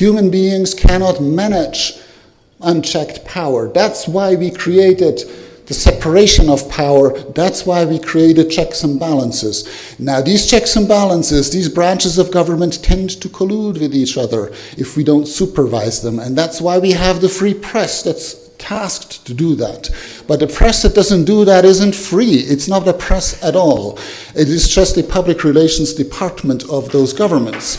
Human beings cannot manage unchecked power. That's why we created the separation of power. That's why we created checks and balances. Now, these checks and balances, these branches of government tend to collude with each other if we don't supervise them. And that's why we have the free press that's tasked to do that. But the press that doesn't do that isn't free. It's not a press at all. It is just a public relations department of those governments.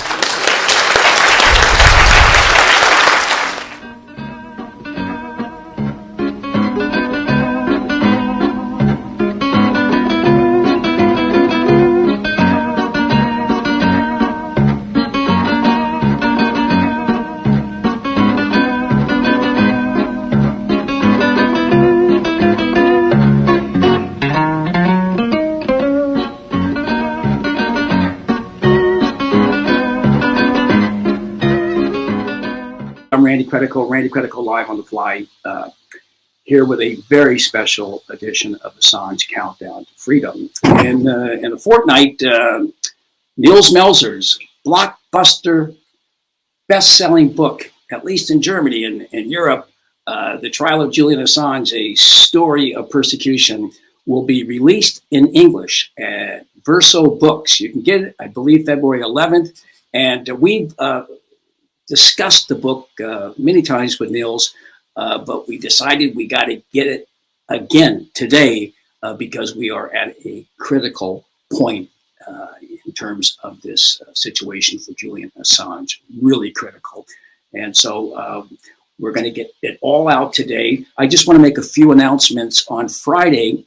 Randy Credico live on the fly, here with a very special edition of Assange Countdown to Freedom. In a fortnight, Nils Melzer's blockbuster, best-selling book, at least in Germany and Europe, The Trial of Julian Assange, A Story of Persecution, will be released in English at Verso Books. You can get it, I believe, February 11th. And we've discussed the book many times with Nils, but we decided we got to get it again today because we are at a critical point in terms of this situation for Julian Assange, really critical. And so we're going to get it all out today. I just want to make a few announcements. On Friday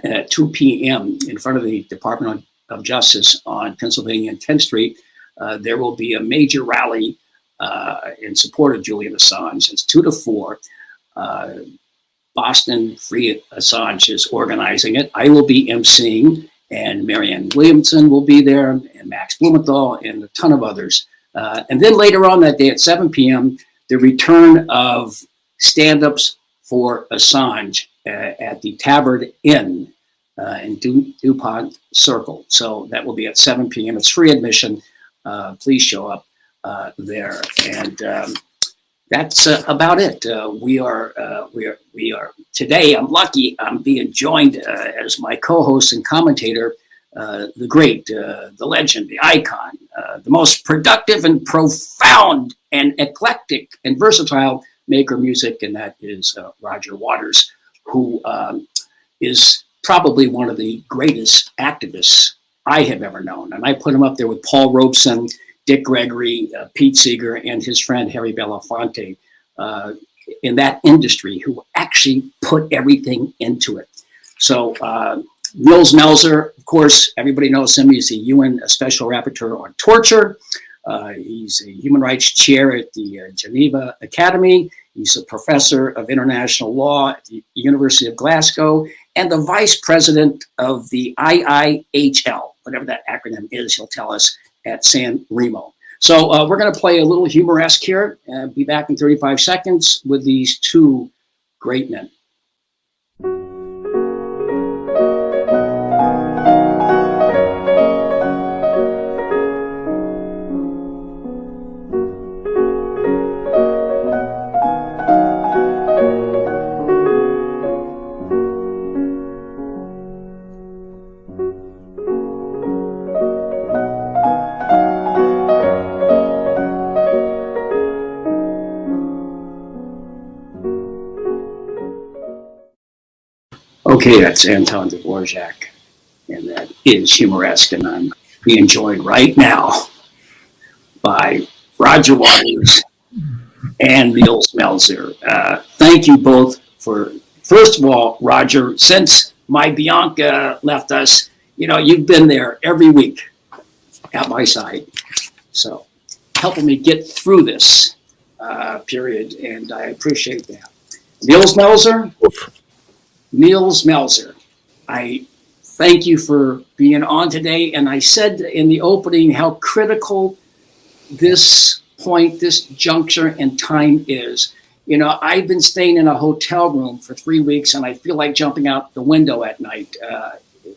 at 2 p.m. in front of the Department of Justice on Pennsylvania and 10th Street, there will be a major rally in support of Julian Assange. It's 2 to 4. Boston Free Assange is organizing it. I will be emceeing, and Marianne Williamson will be there, and Max Blumenthal, and a ton of others. And then later on that day at 7 p.m., the return of stand-ups for Assange at the Tabard Inn in DuPont Circle. So that will be at 7 p.m. It's free admission. Please show up there. And that's about it. We are today. I'm lucky. I'm being joined as my co-host and commentator, the great, the legend, the icon, the most productive and profound and eclectic and versatile maker of music, and that is Roger Waters, who is probably one of the greatest activists I have ever known. And I put him up there with Paul Robeson, Dick Gregory, Pete Seeger, and his friend Harry Belafonte in that industry, who actually put everything into it. So Nils Melzer, of course, everybody knows him. He's a UN Special Rapporteur on Torture. He's a human rights chair at the Geneva Academy. He's a professor of international law at the University of Glasgow and the vice president of the IIHL, whatever that acronym is, he'll tell us, at San Remo. So we're going to play a little humoresque here and be back in 35 seconds with these two great men. Okay, that's Anton Dvorak, and that is humoresque, and I'm being joined right now by Roger Waters and Nils Melzer. Thank you both for, first of all, Roger, since my Bianca left us, you've been there every week at my side, so helping me get through this period, and I appreciate that. Nils Melzer. Nils Melzer, I thank you for being on today. And I said in the opening how critical this point, this juncture and time is. I've been staying in a hotel room for 3 weeks and I feel like jumping out the window at night.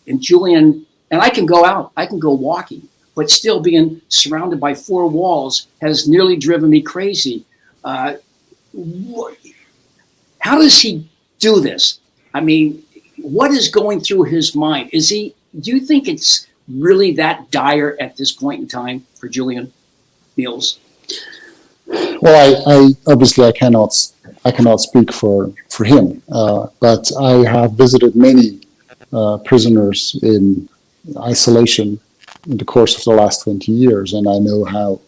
And Julian, and I can go out, I can go walking, but still being surrounded by four walls has nearly driven me crazy. How does he do this? I mean, what is going through his mind? Do you think it's really that dire at this point in time for Julian Niels? Well, I obviously I cannot speak for him, but I have visited many prisoners in isolation in the course of the last 20 years, and I know how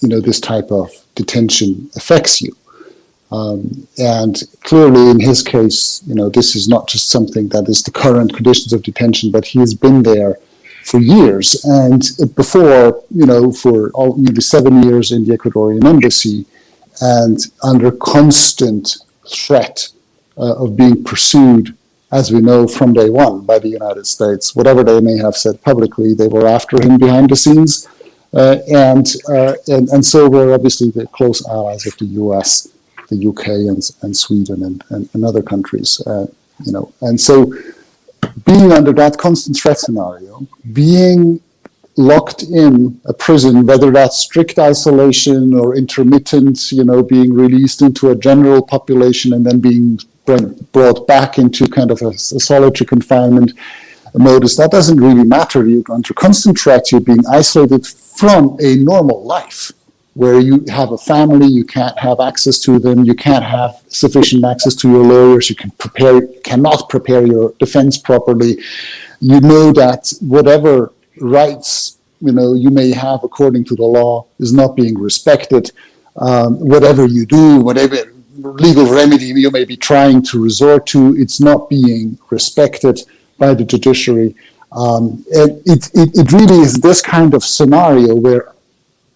this type of detention affects you. And clearly, in his case, this is not just something that is the current conditions of detention, but he has been there for years. And before, for nearly 7 years in the Ecuadorian embassy, and under constant threat of being pursued, as we know, from day one by the United States. Whatever they may have said publicly, they were after him behind the scenes. And so were obviously the close allies of the US, the UK and Sweden and other countries, And so being under that constant threat scenario, being locked in a prison, whether that's strict isolation or intermittent, being released into a general population and then being brought back into kind of a solitary confinement modus, that doesn't really matter. You're under constant threat, you're being isolated from a normal life where you have a family, you can't have access to them, you can't have sufficient access to your lawyers, you cannot prepare your defense properly. You know that whatever rights you may have according to the law is not being respected. Whatever you do, whatever legal remedy you may be trying to resort to, it's not being respected by the judiciary. And it really is this kind of scenario where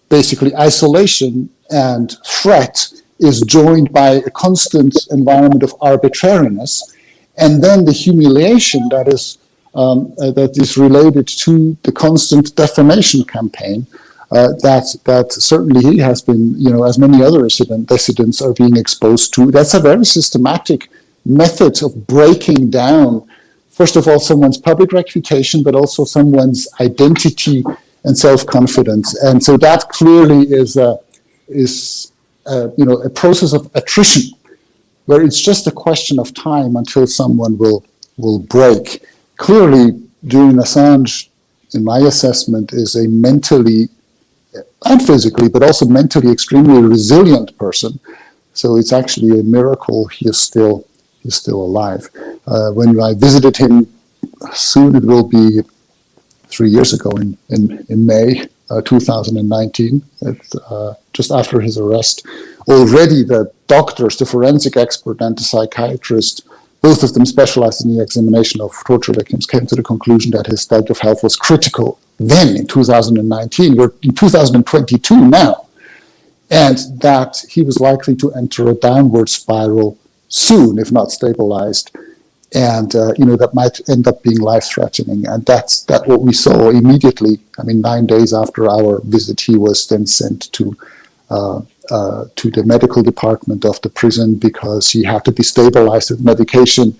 basically isolation and threat is joined by a constant environment of arbitrariness, and then the humiliation that is related to the constant defamation campaign that certainly he has been, as many other dissidents are being exposed to. That's a very systematic method of breaking down, first of all, someone's public reputation, but also someone's identity and self-confidence. And so that clearly is a process of attrition, where it's just a question of time until someone will break. Clearly, Julian Assange, in my assessment, is a mentally and physically, but also mentally extremely resilient person. So it's actually a miracle he is still alive. When I visited him, soon it will be 3 years ago in May 2019, just after his arrest. Already the doctors, the forensic expert and the psychiatrist, both of them specialized in the examination of torture victims, came to the conclusion that his state of health was critical then in 2019. We're in 2022 now, and that he was likely to enter a downward spiral soon, if not stabilized. And that might end up being life-threatening, and that's what we saw immediately. I mean, 9 days after our visit, he was then sent to the medical department of the prison because he had to be stabilized with medication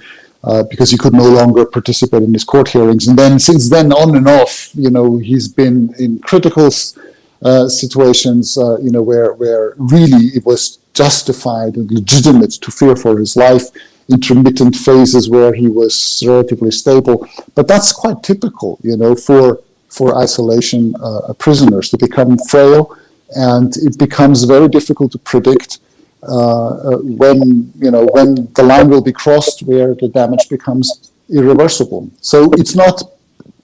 because he could no longer participate in his court hearings. And then, since then, on and off, he's been in critical situations, where really it was justified and legitimate to fear for his life. Intermittent phases where he was relatively stable, but that's quite typical, for isolation prisoners to become frail, and it becomes very difficult to predict when the line will be crossed where the damage becomes irreversible. So it's not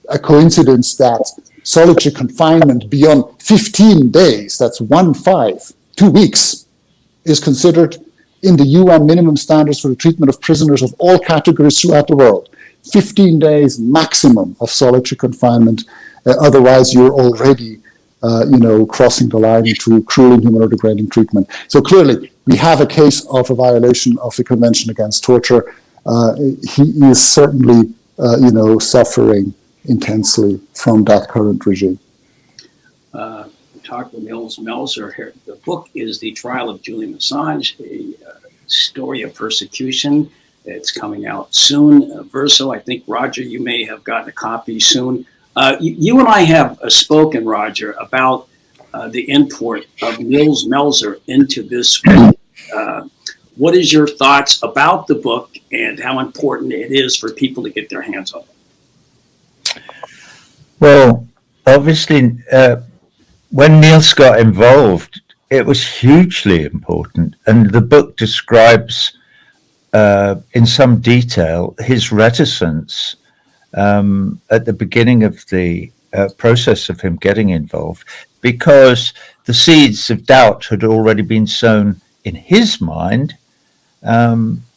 a coincidence that solitary confinement beyond 15 days, that's 2 weeks, is considered in the UN minimum standards for the treatment of prisoners of all categories throughout the world. 15 days maximum of solitary confinement. Otherwise, you're already, crossing the line into cruel, inhuman, or degrading treatment. So clearly, we have a case of a violation of the Convention Against Torture. He is certainly, suffering intensely from that current regime. Dr. Nils Melzer here. The book is The Trial of Julian Assange, a story of persecution. It's coming out soon. Verso, I think, Roger, you may have gotten a copy soon. You and I have spoken, Roger, about the import of Nils Melzer into this book. What is your thoughts about the book and how important it is for people to get their hands on it? Well, obviously, when Niels got involved, it was hugely important. And the book describes in some detail his reticence at the beginning of the process of him getting involved, because the seeds of doubt had already been sown in his mind,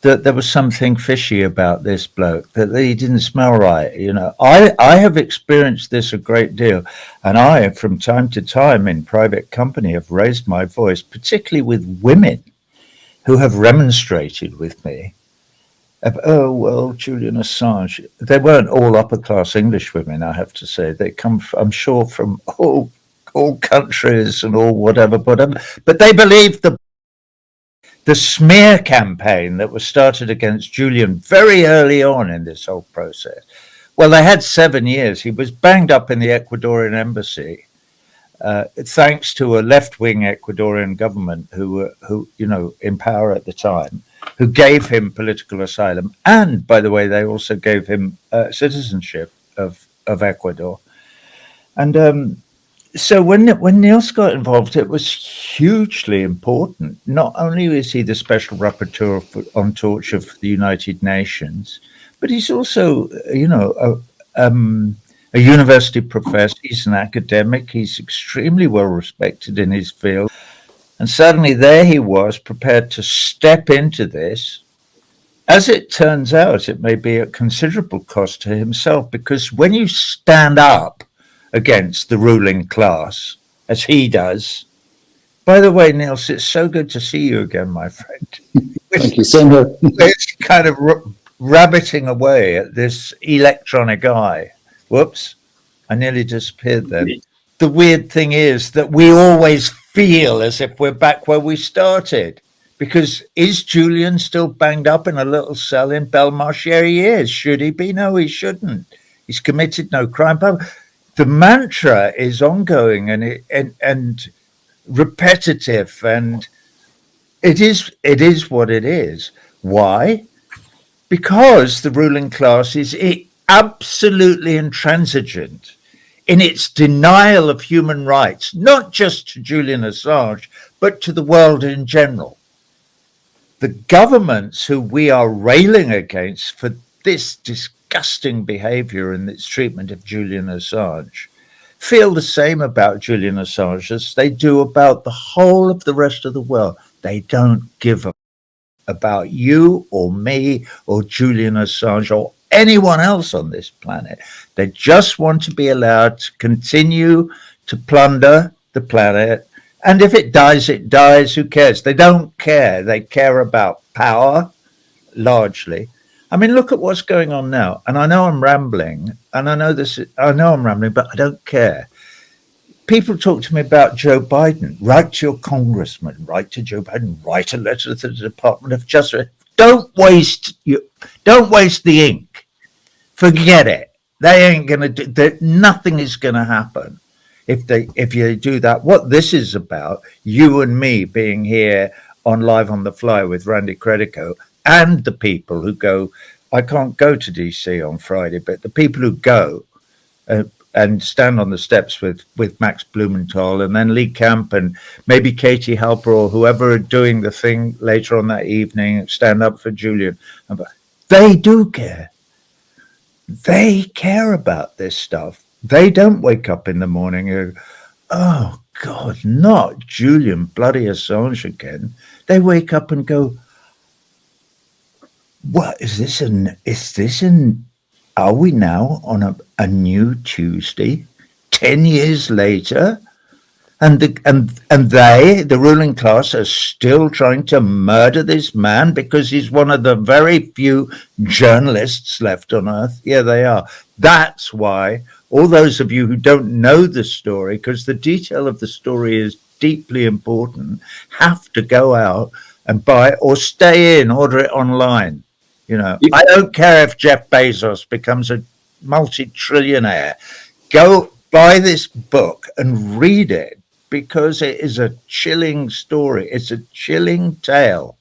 that there was something fishy about this bloke, that he didn't smell right. I have experienced this a great deal, and I, from time to time in private company, have raised my voice, particularly with women who have remonstrated with me. Oh, well, Julian Assange. They weren't all upper-class English women, I have to say. They come, I'm sure, from all countries and all whatever, but they believed the smear campaign that was started against Julian very early on in this whole process. Well, they had 7 years. He was banged up in the Ecuadorian embassy, thanks to a left-wing Ecuadorian government who in power at the time, who gave him political asylum. And, by the way, they also gave him citizenship of Ecuador. And so when Niels got involved, it was hugely important. Not only is he the special rapporteur on torture of the United Nations, but he's also, a university professor. He's an academic. He's extremely well respected in his field. And suddenly there he was, prepared to step into this. As it turns out, it may be at considerable cost to himself, because when you stand up against the ruling class, as he does. By the way, Niels, it's so good to see you again, my friend. Thank you, same here. It's kind of rabbiting away at this electronic eye. Whoops, I nearly disappeared then. The weird thing is that we always feel as if we're back where we started. Because is Julian still banged up in a little cell in Belmarsh? Yeah, he is. Should he be? No, he shouldn't. He's committed no crime. But the mantra is ongoing and repetitive, and it is what it is. Why? Because the ruling class is absolutely intransigent in its denial of human rights, not just to Julian Assange, but to the world in general. The governments who we are railing against for this disgusting behavior and its treatment of Julian Assange feel the same about Julian Assange as they do about the whole of the rest of the world. They don't give a about you or me or Julian Assange or anyone else on this planet. They just want to be allowed to continue to plunder the planet. And if it dies, it dies. Who cares? They don't care. They care about power, largely. I mean, look at what's going on now. And I know I'm rambling, and I know I'm rambling, but I don't care. People talk to me about Joe Biden. Write to your congressman. Write to Joe Biden. Write a letter to the Department of Justice. Don't waste the ink. Forget it. They ain't gonna do. Nothing is gonna happen if you do that. What this is about, you and me being here on Live on the Fly with Randy Credico, and the people who go. I can't go to DC on Friday, but the people who go and stand on the steps with Max Blumenthal and then Lee Camp and maybe Katie Halper or whoever are doing the thing later on that evening, stand up for Julian. They do care. They care about this stuff. They don't wake up in the morning and go, oh, God, not Julian bloody Assange again. They wake up and go, what is this? Are we now on a new Tuesday, 10 years later? And the ruling class, are still trying to murder this man because he's one of the very few journalists left on earth. Yeah, they are. That's why all those of you who don't know the story, because the detail of the story is deeply important, have to go out and buy or stay in, order it online. I don't care if Jeff Bezos becomes a multi-trillionaire. go buy this book and read it, because it is a chilling story. It's a chilling tale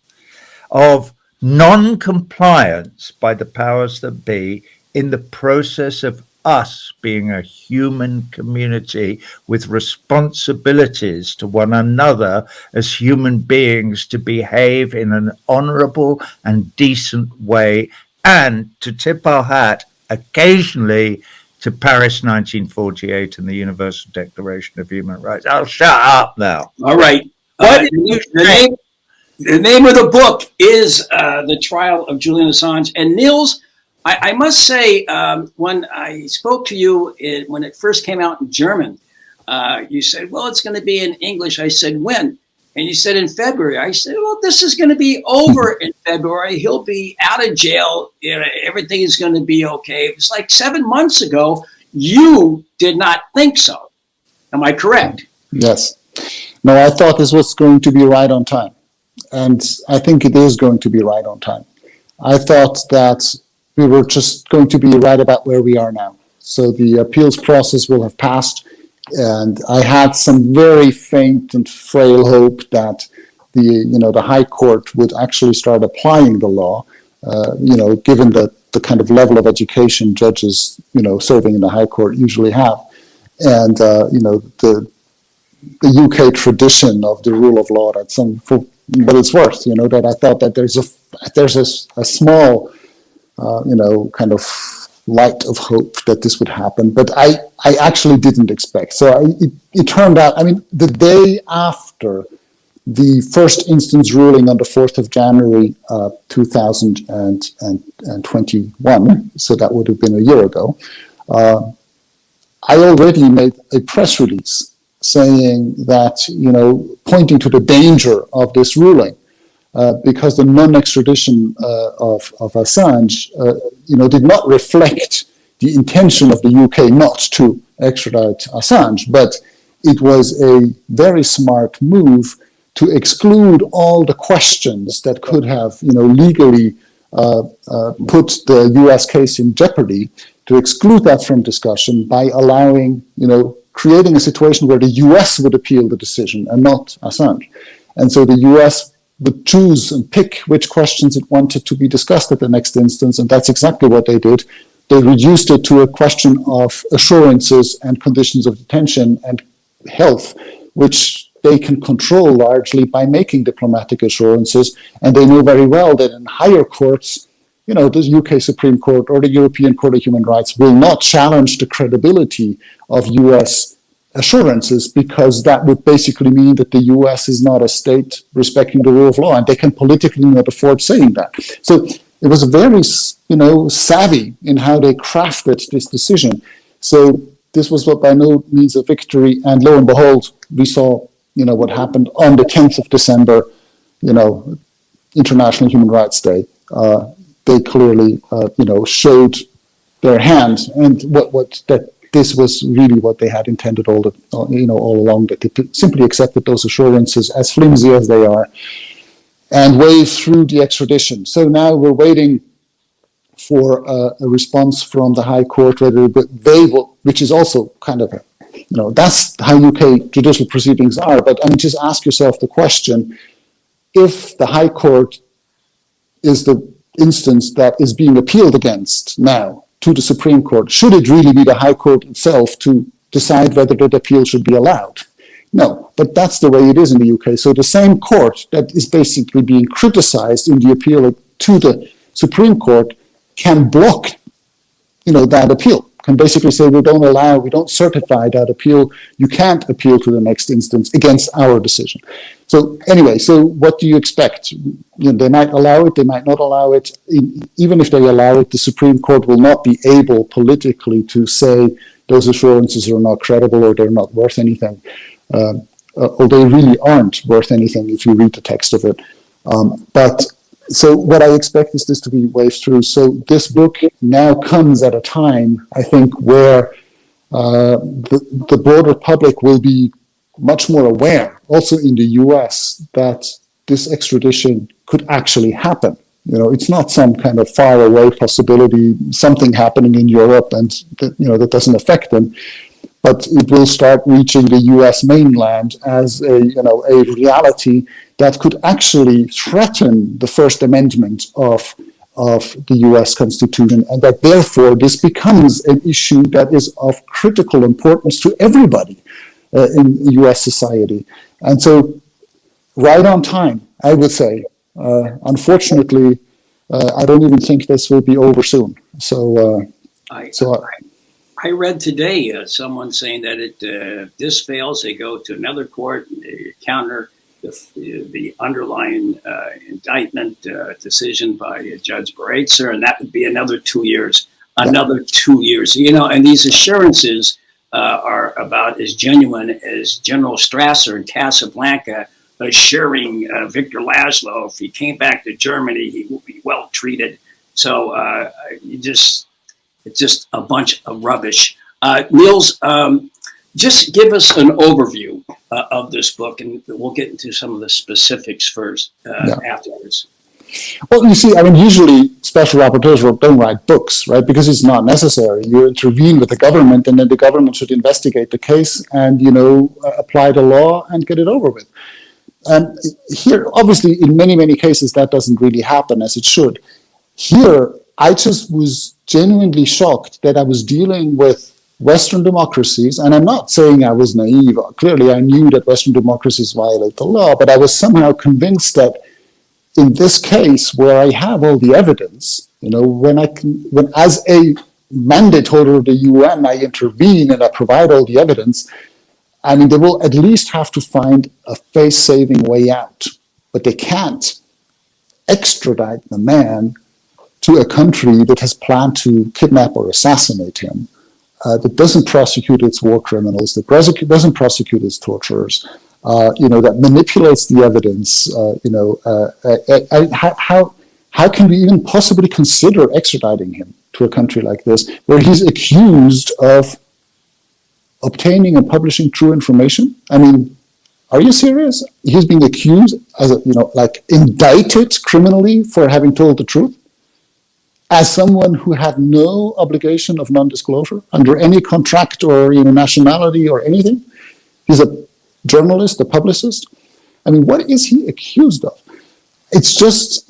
of non-compliance by the powers that be in the process of us being a human community with responsibilities to one another as human beings, to behave in an honorable and decent way, and to tip our hat occasionally to Paris 1948 and the Universal Declaration of Human Rights. I'll shut up now. All right. Why did you The name of the book is The Trial of Julian Assange. And Nils, I must say, when I spoke to you when it first came out in German, you said, well, it's going to be in English. I said, when? And you said in February. I said, well, this is going to be over in February. He'll be out of jail. You know, everything is going to be okay. It was like 7 months ago. You did not think so. Am I correct? Yes. No, I thought this was going to be right on time. And I think it is going to be right on time. I thought that we were just going to be right about where we are now. So the appeals process will have passed. And I had some very faint and frail hope that the High Court would actually start applying the law, given the kind of level of education judges, serving in the High Court usually have. And, the UK tradition of the rule of law, but it's worth, that I thought that there's a small, kind of light of hope that this would happen, but I actually didn't expect. So it turned out, the day after the first instance ruling on the 4th of January 2021, so that would have been a year ago, I already made a press release saying that, pointing to the danger of this ruling, because the non-extradition of Assange, did not reflect the intention of the UK not to extradite Assange, but it was a very smart move to exclude all the questions that could have, legally put the US case in jeopardy, to exclude that from discussion by allowing, creating a situation where the US would appeal the decision and not Assange. And so the US would choose and pick which questions it wanted to be discussed at the next instance, and that's exactly what they did. They reduced it to a question of assurances and conditions of detention and health, which they can control largely by making diplomatic assurances. And they know very well that in higher courts, the UK Supreme Court or the European Court of Human Rights will not challenge the credibility of US assurances, because that would basically mean that the US is not a state respecting the rule of law, and they can politically not afford saying that. So it was very, savvy in how they crafted this decision. So this was what by no means a victory, and lo and behold, we saw, what happened on the 10th of December, International Human Rights Day. They clearly, showed their hand, and that this was really what they had intended all along. That they simply accepted those assurances, as flimsy as they are, and waved through the extradition. So now we're waiting for a response from the High Court, whether they will, which is also kind of that's how UK judicial proceedings are. But just ask yourself the question: if the High Court is the instance that is being appealed against now to the Supreme Court, should it really be the High Court itself to decide whether that appeal should be allowed? No, but that's the way it is in the UK. So the same court that is basically being criticized in the appeal to the Supreme Court can block, that appeal. Can basically say, we don't certify that appeal. You can't appeal to the next instance against our decision. So anyway, so what do you expect? They might allow it, they might not allow it. Even if they allow it, the Supreme Court will not be able politically to say those assurances are not credible or they're not worth anything. Or they really aren't worth anything if you read the text of it. So what I expect is this to be waved through. So this book now comes at a time, I think, where the broader public will be much more aware, also in the US, that this extradition could actually happen. It's not some kind of faraway possibility, something happening in Europe, and that doesn't affect them. But it will start reaching the U.S. mainland as a reality that could actually threaten the First Amendment of the U.S. Constitution, and that therefore this becomes an issue that is of critical importance to everybody in U.S. society. And so, right on time, I would say. Unfortunately, I don't even think this will be over soon. I read today someone saying that if this fails, they go to another court, they counter the underlying indictment decision by Judge Baratzer, and that would be another 2 years. Another 2 years. And these assurances are about as genuine as General Strasser in Casablanca assuring Victor Laszlo if he came back to Germany, he will be well treated. So it's just a bunch of rubbish. Niels, just give us an overview of this book, and we'll get into some of the specifics first afterwards. Well, you see, usually special rapporteurs don't write books, right? Because it's not necessary. You intervene with the government, and then the government should investigate the case and, apply the law and get it over with. And here, obviously, in many, many cases, that doesn't really happen as it should. Here, I just was genuinely shocked that I was dealing with Western democracies, and I'm not saying I was naive. Clearly, I knew that Western democracies violate the law, but I was somehow convinced that in this case, where I have all the evidence, when as a mandate holder of the UN, I intervene and I provide all the evidence, they will at least have to find a face-saving way out. But they can't extradite the man to a country that has planned to kidnap or assassinate him, that doesn't prosecute its war criminals, that doesn't prosecute its torturers, that manipulates the evidence. How can we even possibly consider extraditing him to a country like this, where he's accused of obtaining and publishing true information? Are you serious? He's being accused as indicted criminally for having told the truth, as someone who had no obligation of non-disclosure under any contract or nationality or anything. He's a journalist, a publicist. What is he accused of? It's just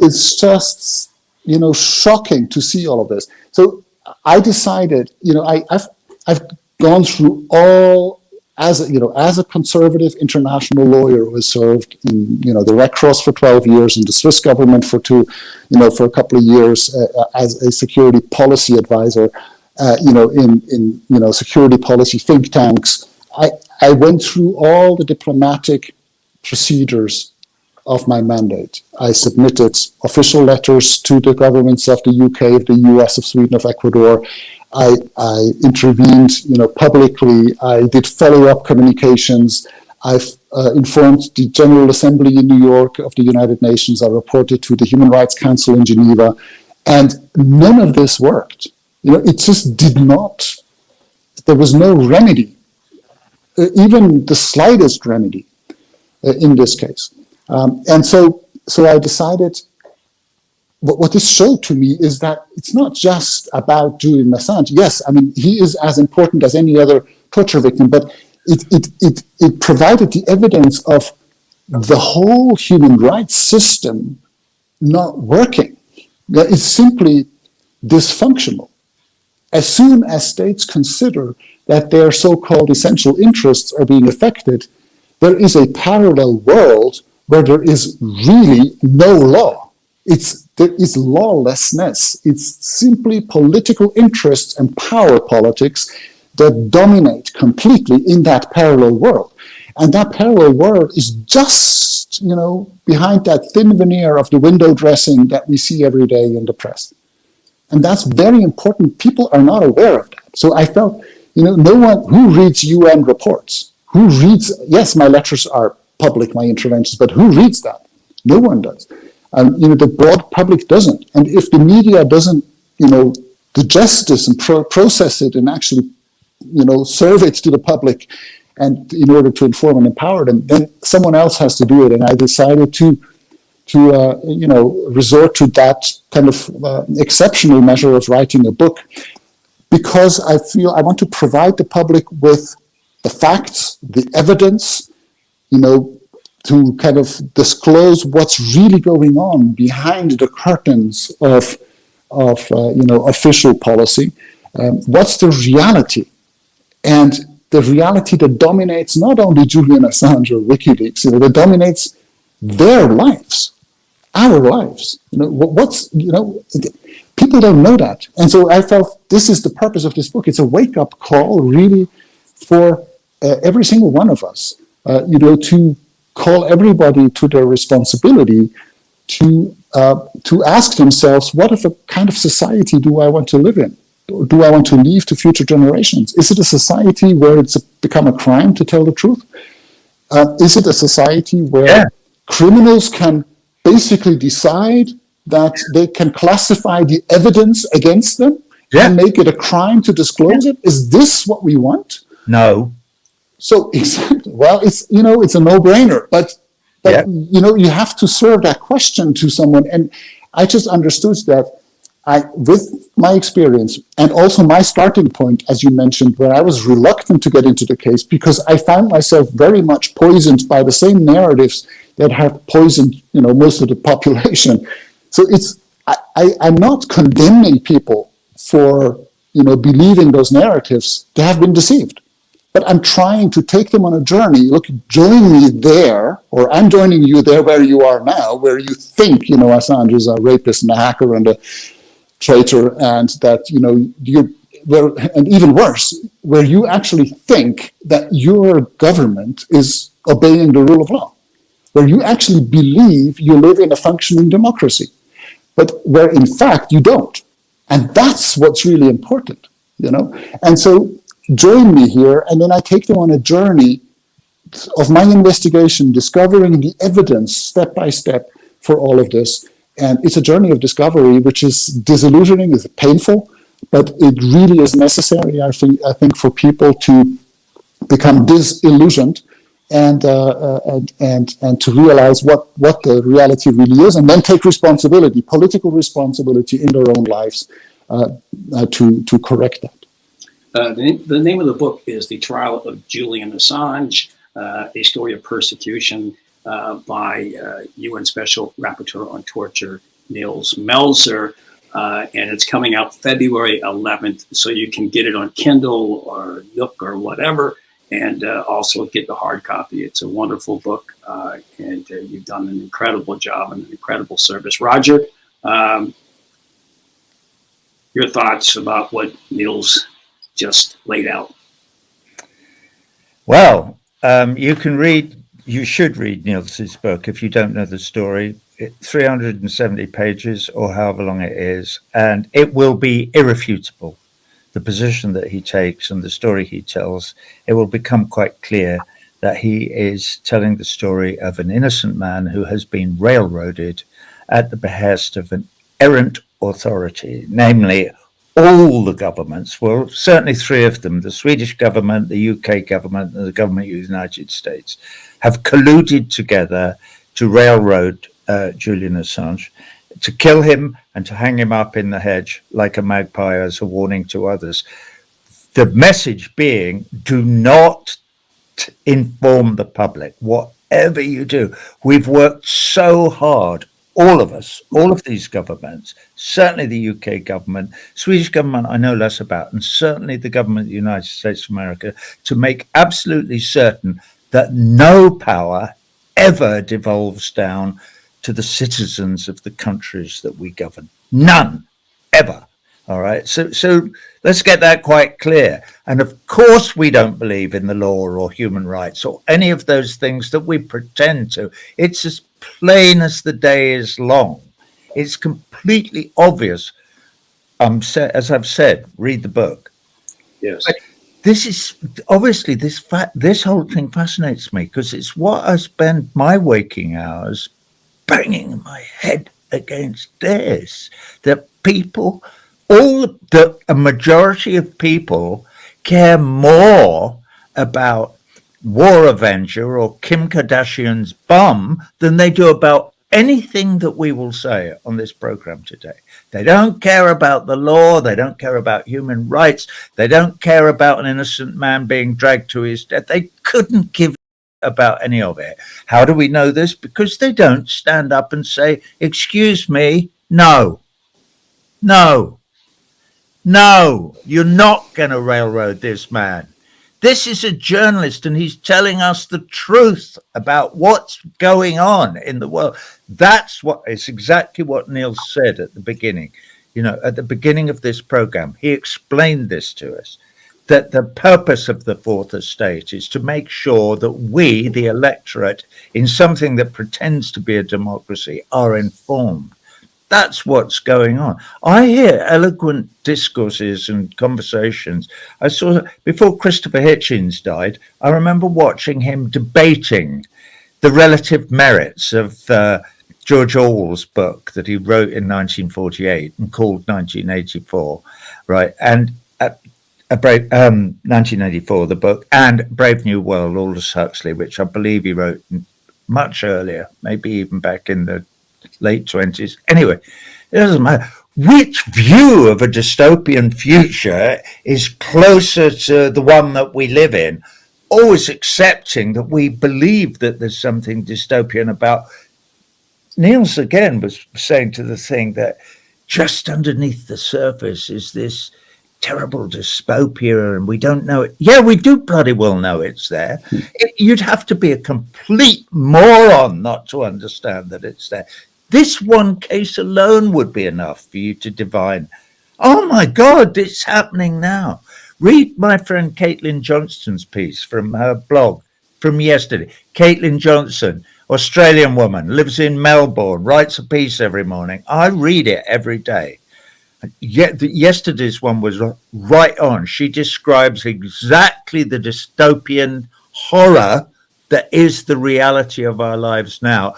shocking to see all of this. So I decided, I've gone through all, as a conservative international lawyer who has served in the Red Cross for 12 years, and the Swiss government for a couple of years as a security policy advisor, in security policy think tanks. I went through all the diplomatic procedures of my mandate. I submitted official letters to the governments of the UK, of the US, of Sweden, of Ecuador. I intervened, publicly. I did follow-up communications. I've informed the General Assembly in New York of the United Nations. I reported to the Human Rights Council in Geneva, and none of this worked. It just did not. There was no remedy, even the slightest remedy, in this case. And so I decided. What this showed to me is that it's not just about Julian Assange. Yes, he is as important as any other torture victim, but it provided the evidence of the whole human rights system not working. It's simply dysfunctional. As soon as states consider that their so-called essential interests are being affected, there is a parallel world where there is really no law. There is lawlessness. It's simply political interests and power politics that dominate completely in that parallel world. And that parallel world is just, behind that thin veneer of the window dressing that we see every day in the press. And that's very important. People are not aware of that. So I felt, no one who reads UN reports, yes, my letters are public, my interventions, but who reads that? No one does. The broad public doesn't. And if the media doesn't, digest this and process it and actually, serve it to the public, and in order to inform and empower them, then someone else has to do it. And I decided to resort to that kind of exceptional measure of writing a book, because I feel I want to provide the public with the facts, the evidence, to kind of disclose what's really going on behind the curtains of official policy. What's the reality? And the reality that dominates not only Julian Assange or WikiLeaks, that dominates their lives, our lives. People don't know that. And so I felt this is the purpose of this book. It's a wake-up call, really, for every single one of us, to call everybody to their responsibility to ask themselves, what of a kind of society do I want to live in? Or do I want to leave to future generations? Is it a society where it's become a crime to tell the truth? Is it a society where criminals can basically decide that they can classify the evidence against them and make it a crime to disclose it? Is this what we want? No. So exactly. Well, it's a no-brainer, but you have to serve that question to someone. And I just understood that with my experience and also my starting point, as you mentioned, where I was reluctant to get into the case because I found myself very much poisoned by the same narratives that have poisoned, most of the population. So I'm not condemning people for, believing those narratives. They have been deceived. But I'm trying to take them on a journey. Look, join me there, or I'm joining you there where you are now, where you think, Assange is a rapist and a hacker and a traitor, and that, and even worse, where you actually think that your government is obeying the rule of law, where you actually believe you live in a functioning democracy, but where in fact you don't. And that's what's really important, And so join me here, and then I take them on a journey of my investigation, discovering the evidence step by step for all of this. And it's a journey of discovery, which is disillusioning, is painful, but it really is necessary, I think, for people to become disillusioned and to realize what the reality really is, and then take responsibility, political responsibility in their own lives to correct that. The name of the book is The Trial of Julian Assange, A Story of Persecution by UN Special Rapporteur on Torture, Nils Melzer. And it's coming out February 11th, so you can get it on Kindle or Nook or whatever, and also get the hard copy. It's a wonderful book, and you've done an incredible job and an incredible service. Roger, your thoughts about what Nils just laid out? Well, you should read Nils's book if you don't know the story. 370 pages or however long it is, and it will be irrefutable. The position that he takes and the story he tells, it will become quite clear that he is telling the story of an innocent man who has been railroaded at the behest of an errant authority, namely all the governments, well, certainly three of them, the Swedish government, the UK government, and the government of the United States, have colluded together to railroad Julian Assange, to kill him and to hang him up in the hedge like a magpie as a warning to others. The message being, do not inform the public, whatever you do. We've worked so hard, all of us, all of these governments, certainly the UK government, Swedish government I know less about, and certainly the government of the United States of America, to make absolutely certain that no power ever devolves down to the citizens of the countries that we govern. None, ever. All right. So let's get that quite clear. And of course, we don't believe in the law or human rights or any of those things that we pretend to. It's as plain as the day is long. It's completely obvious. As I've said, read the book. Yes. But this is obviously this whole thing fascinates me because it's what I spend my waking hours banging my head against this. That people, a majority of people care more about War Avenger or Kim Kardashian's bum than they do about anything that we will say on this program today. They don't care about the law. They don't care about human rights. They don't care about an innocent man being dragged to his death. They couldn't give about any of it. How do we know this? Because they don't stand up and say, excuse me, no, no, no, you're not going to railroad this man. This is a journalist and he's telling us the truth about what's going on in the world. It's exactly what Neil said at the beginning. You know, at the beginning of this program, he explained this to us, that the purpose of the fourth estate is to make sure that we, the electorate, in something that pretends to be a democracy, are informed. That's what's going on. I hear eloquent discourses and conversations. I saw, before Christopher Hitchens died, I remember watching him debating the relative merits of George Orwell's book that he wrote in 1948 and called 1984, right? And 1984, the book, and Brave New World, Aldous Huxley, which I believe he wrote much earlier, maybe even back in the late 20s. Anyway, it doesn't matter. Which view of a dystopian future is closer to the one that we live in? Always accepting that we believe that there's something dystopian about. Niels again was saying to the thing that just underneath the surface is this terrible dystopia and we don't know it. Yeah, we do bloody well know it's there. You'd have to be a complete moron not to understand that it's there. This one case alone would be enough for you to divine, oh my God, it's happening now. Read my friend Caitlin Johnston's piece from her blog from yesterday. Caitlin Johnson, Australian woman, lives in Melbourne, writes a piece every morning. I read it every day. Yesterday's one was right on. She describes exactly the dystopian horror that is the reality of our lives now.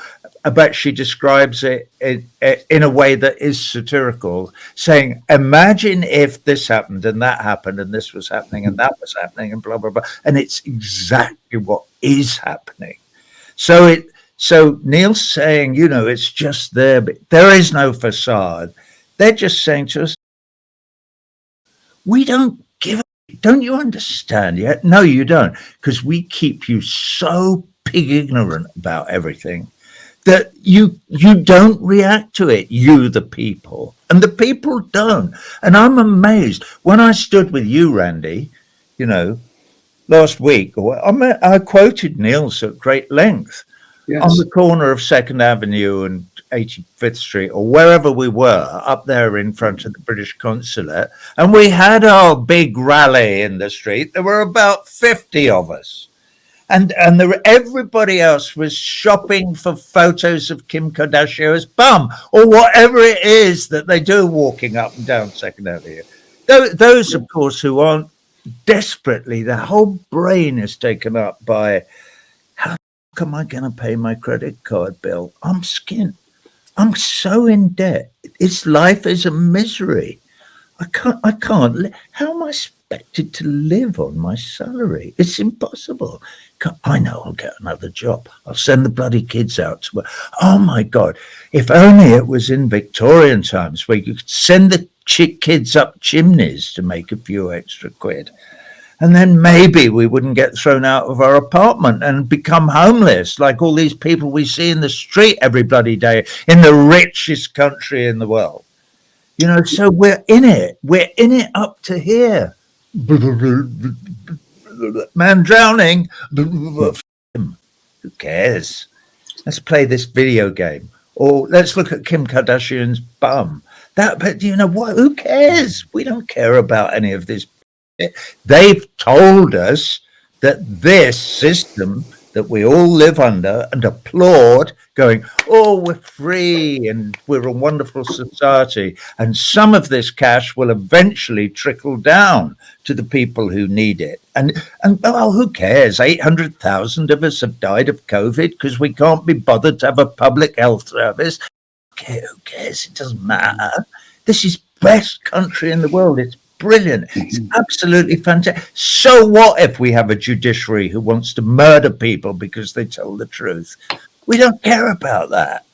But she describes it in a way that is satirical, saying, imagine if this happened and that happened and this was happening and that was happening and blah, blah, blah. And it's exactly what is happening. So Neil's saying, you know, it's just there, but there is no facade. They're just saying to us, we don't give a, don't you understand yet? No, you don't, because we keep you so pig ignorant about everything that you don't react to it, you, the people, and the people don't. And I'm amazed. When I stood with you, Randy, you know, last week, I quoted Niels at great length. Yes. On the corner of 2nd Avenue and 85th Street, or wherever we were, up there in front of the British consulate, and we had our big rally in the street. There were about 50 of us. And everybody else was shopping for photos of Kim Kardashian's bum, or whatever it is that they do walking up and down 2nd Avenue. Those, of course, who aren't desperately, their whole brain is taken up by, how am I going to pay my credit card bill? I'm skint. I'm so in debt. Life is a misery. I can't. How am I expected to live on my salary? It's impossible. I know I'll get another job. I'll send the bloody kids out to work. Oh my God. If only it was in Victorian times where you could send the kids up chimneys to make a few extra quid. And then maybe we wouldn't get thrown out of our apartment and become homeless like all these people we see in the street every bloody day in the richest country in the world. You know, so we're in it. We're in it up to here. Man drowning. Who cares? Let's play this video game. Or let's look at Kim Kardashian's bum. But you know what? Who cares? We don't care about any of this. They've told us that this system that we all live under and applaud, going, oh, we're free and we're a wonderful society. And some of this cash will eventually trickle down to the people who need it. And well, who cares? 800,000 of us have died of COVID because we can't be bothered to have a public health service. Who cares? It doesn't matter. This is best country in the world. It's brilliant. It's absolutely fantastic. So what if we have a judiciary who wants to murder people because they tell the truth? We don't care about that.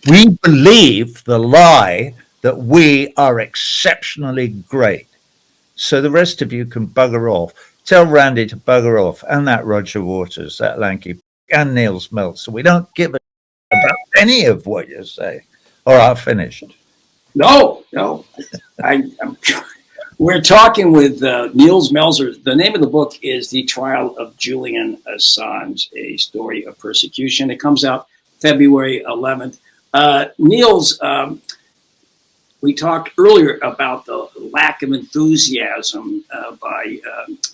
We believe the lie that we are exceptionally great. So the rest of you can bugger off. Tell Randy to bugger off, and that Roger Waters, that lanky, and Neil Smeltzer. We don't give a about any of what you say. All right, I've finished. No. We're talking with Niels Melzer. The name of the book is The Trial of Julian Assange, A Story of Persecution. It comes out February 11th. Niels, we talked earlier about the lack of enthusiasm by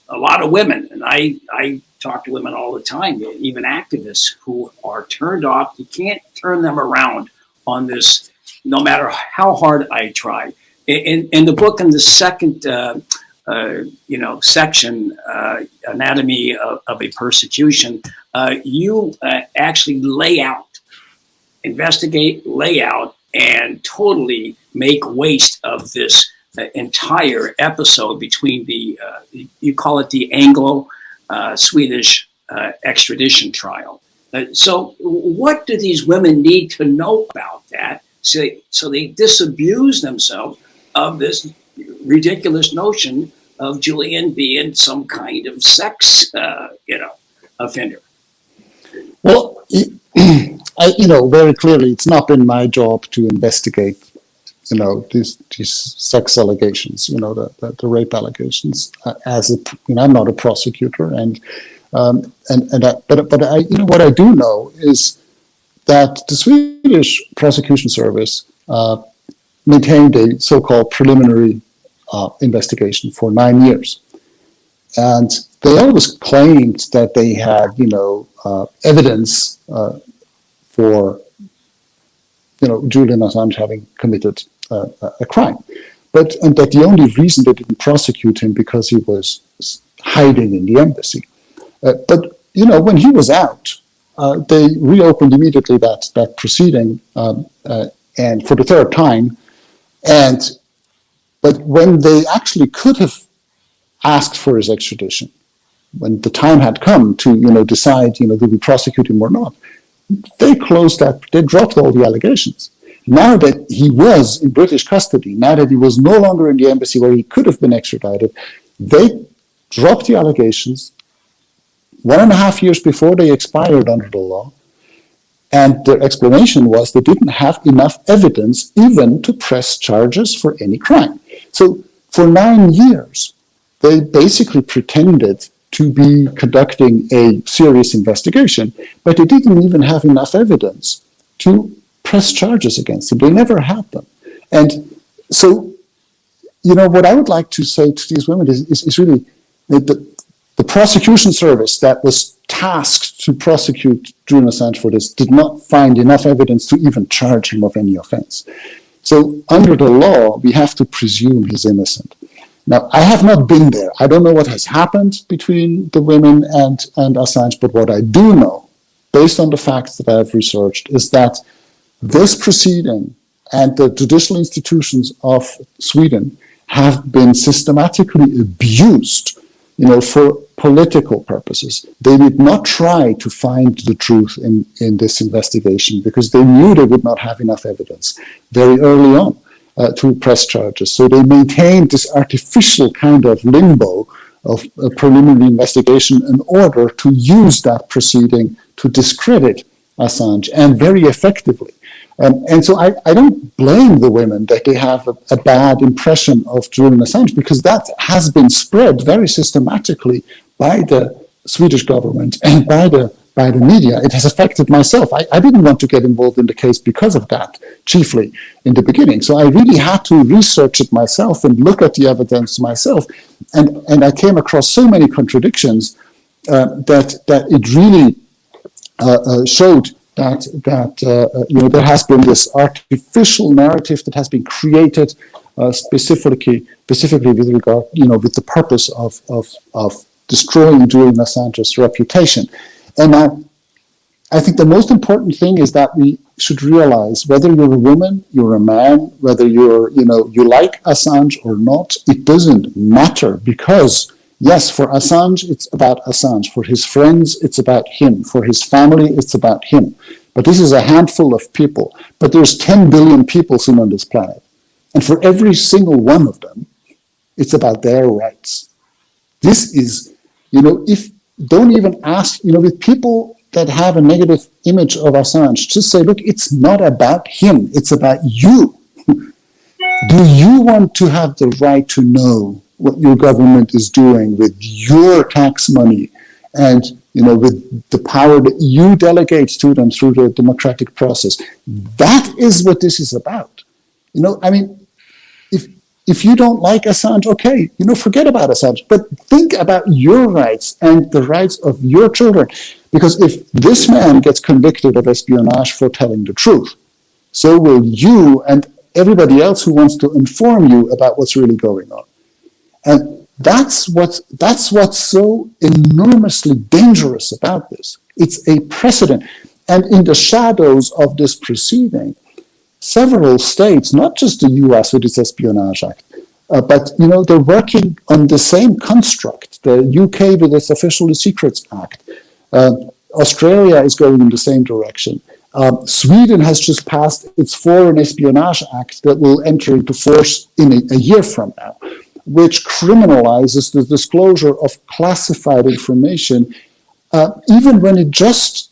a lot of women. And I talk to women all the time, even activists who are turned off. You can't turn them around on this, no matter how hard I try. In the book, in the second section, Anatomy of a Persecution, you actually investigate, lay out, and totally make waste of this entire episode between you call it the Anglo-Swedish extradition trial. So what do these women need to know about that so they disabuse themselves of this ridiculous notion of Julian being some kind of sex, offender? Well, very clearly, it's not been my job to investigate, these sex allegations, the rape allegations. I'm not a prosecutor, but what I do know is that the Swedish prosecution service maintained a so-called preliminary investigation for 9 years, and they always claimed that they had, evidence for, Julian Assange having committed a crime, and that the only reason they didn't prosecute him because he was hiding in the embassy. But when he was out, they reopened immediately that proceeding, and for the third time. But when they actually could have asked for his extradition, when the time had come to decide do we prosecute him or not, they dropped all the allegations. Now that he was in British custody, now that he was no longer in the embassy where he could have been extradited, they dropped the allegations 1.5 years before they expired under the law. And their explanation was they didn't have enough evidence even to press charges for any crime. So for 9 years, they basically pretended to be conducting a serious investigation, but they didn't even have enough evidence to press charges against him. They never had them. And so, what I would like to say to these women is really that the prosecution service that was tasked to prosecute Julian Assange for this did not find enough evidence to even charge him of any offense. So under the law, we have to presume he's innocent. Now, I have not been there. I don't know what has happened between the women and Assange, but what I do know, based on the facts that I have researched, is that this proceeding and the judicial institutions of Sweden have been systematically abused, for political purposes. They did not try to find the truth in this investigation because they knew they would not have enough evidence very early on to press charges. So they maintained this artificial kind of limbo of a preliminary investigation in order to use that proceeding to discredit Assange, and very effectively. And so I don't blame the women that they have a bad impression of Julian Assange, because that has been spread very systematically by the Swedish government and by the media. It has affected myself. I didn't want to get involved in the case because of that, chiefly in the beginning. So I really had to research it myself and look at the evidence myself. And I came across so many contradictions that it really showed that there has been this artificial narrative that has been created specifically with regard, with the purpose of destroying Julian Assange's reputation. And I think the most important thing is that we should realize, whether you're a woman, you're a man, whether you like Assange or not, it doesn't matter, because yes, for Assange, it's about Assange. For his friends, it's about him. For his family, it's about him. But this is a handful of people. But there's 10 billion people seen on this planet. And for every single one of them, it's about their rights. This is, if don't even ask, with people that have a negative image of Assange, just say, look, it's not about him, it's about you. Do you want to have the right to know what your government is doing with your tax money and, with the power that you delegate to them through the democratic process? That is what this is about. If you don't like Assange, okay, forget about Assange, but think about your rights and the rights of your children. Because if this man gets convicted of espionage for telling the truth, so will you and everybody else who wants to inform you about what's really going on. And that's what's so enormously dangerous about this. It's a precedent. And in the shadows of this proceeding, several states, not just the US with its Espionage Act, but they're working on the same construct. The UK with its Official Secrets Act. Australia is going in the same direction. Sweden has just passed its Foreign Espionage Act that will enter into force in a year from now, which criminalizes the disclosure of classified information, even when it just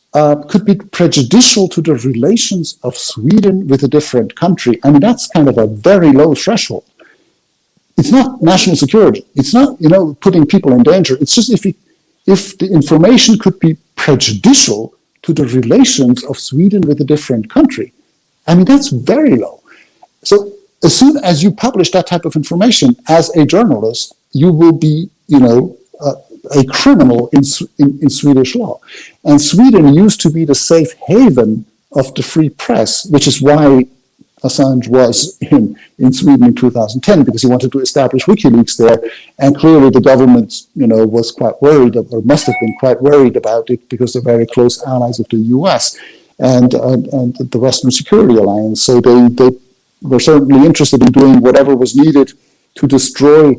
could be prejudicial to the relations of Sweden with a different country. I mean, that's kind of a very low threshold. It's not national security. It's not, putting people in danger. It's just if the information could be prejudicial to the relations of Sweden with a different country. I mean, that's very low. So as soon as you publish that type of information as a journalist, you will be, a criminal in Swedish law. And Sweden used to be the safe haven of the free press, which is why Assange was in Sweden in 2010, because he wanted to establish WikiLeaks there. And clearly the government, was quite worried, or must have been quite worried about it, because they're very close allies of the US and the Western Security Alliance. So they were certainly interested in doing whatever was needed to destroy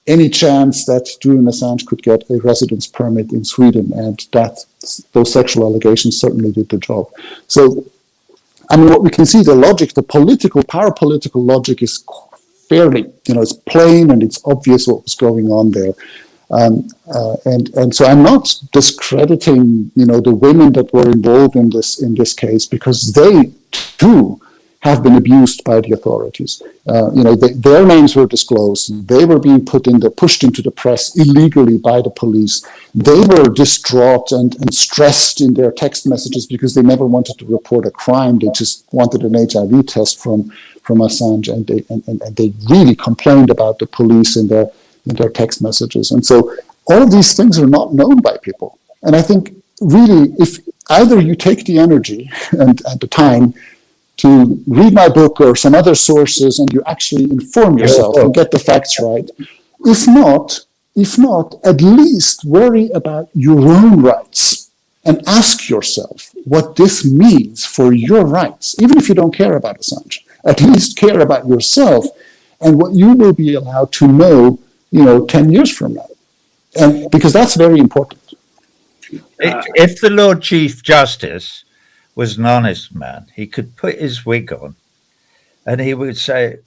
any chance that Julian Assange could get a residence permit in Sweden, and those sexual allegations certainly did the job. So, I mean, what we can see, the logic, the power political logic is fairly, it's plain and it's obvious what was going on there. And so I'm not discrediting, the women that were involved in this case, because they too have been abused by the authorities. Their names were disclosed. They were being pushed into the press illegally by the police. They were distraught and stressed in their text messages because they never wanted to report a crime. They just wanted an HIV test from Assange, and they really complained about the police in their text messages. And so all of these things are not known by people. And I think really, if either you take the energy and the time to read my book or some other sources, and you actually inform yourself and get the facts right. If not, at least worry about your own rights and ask yourself what this means for your rights. Even if you don't care about Assange, at least care about yourself and what you will be allowed to know, 10 years from now. And because that's very important. If the Lord Chief Justice was an honest man, he could put his wig on and he would say,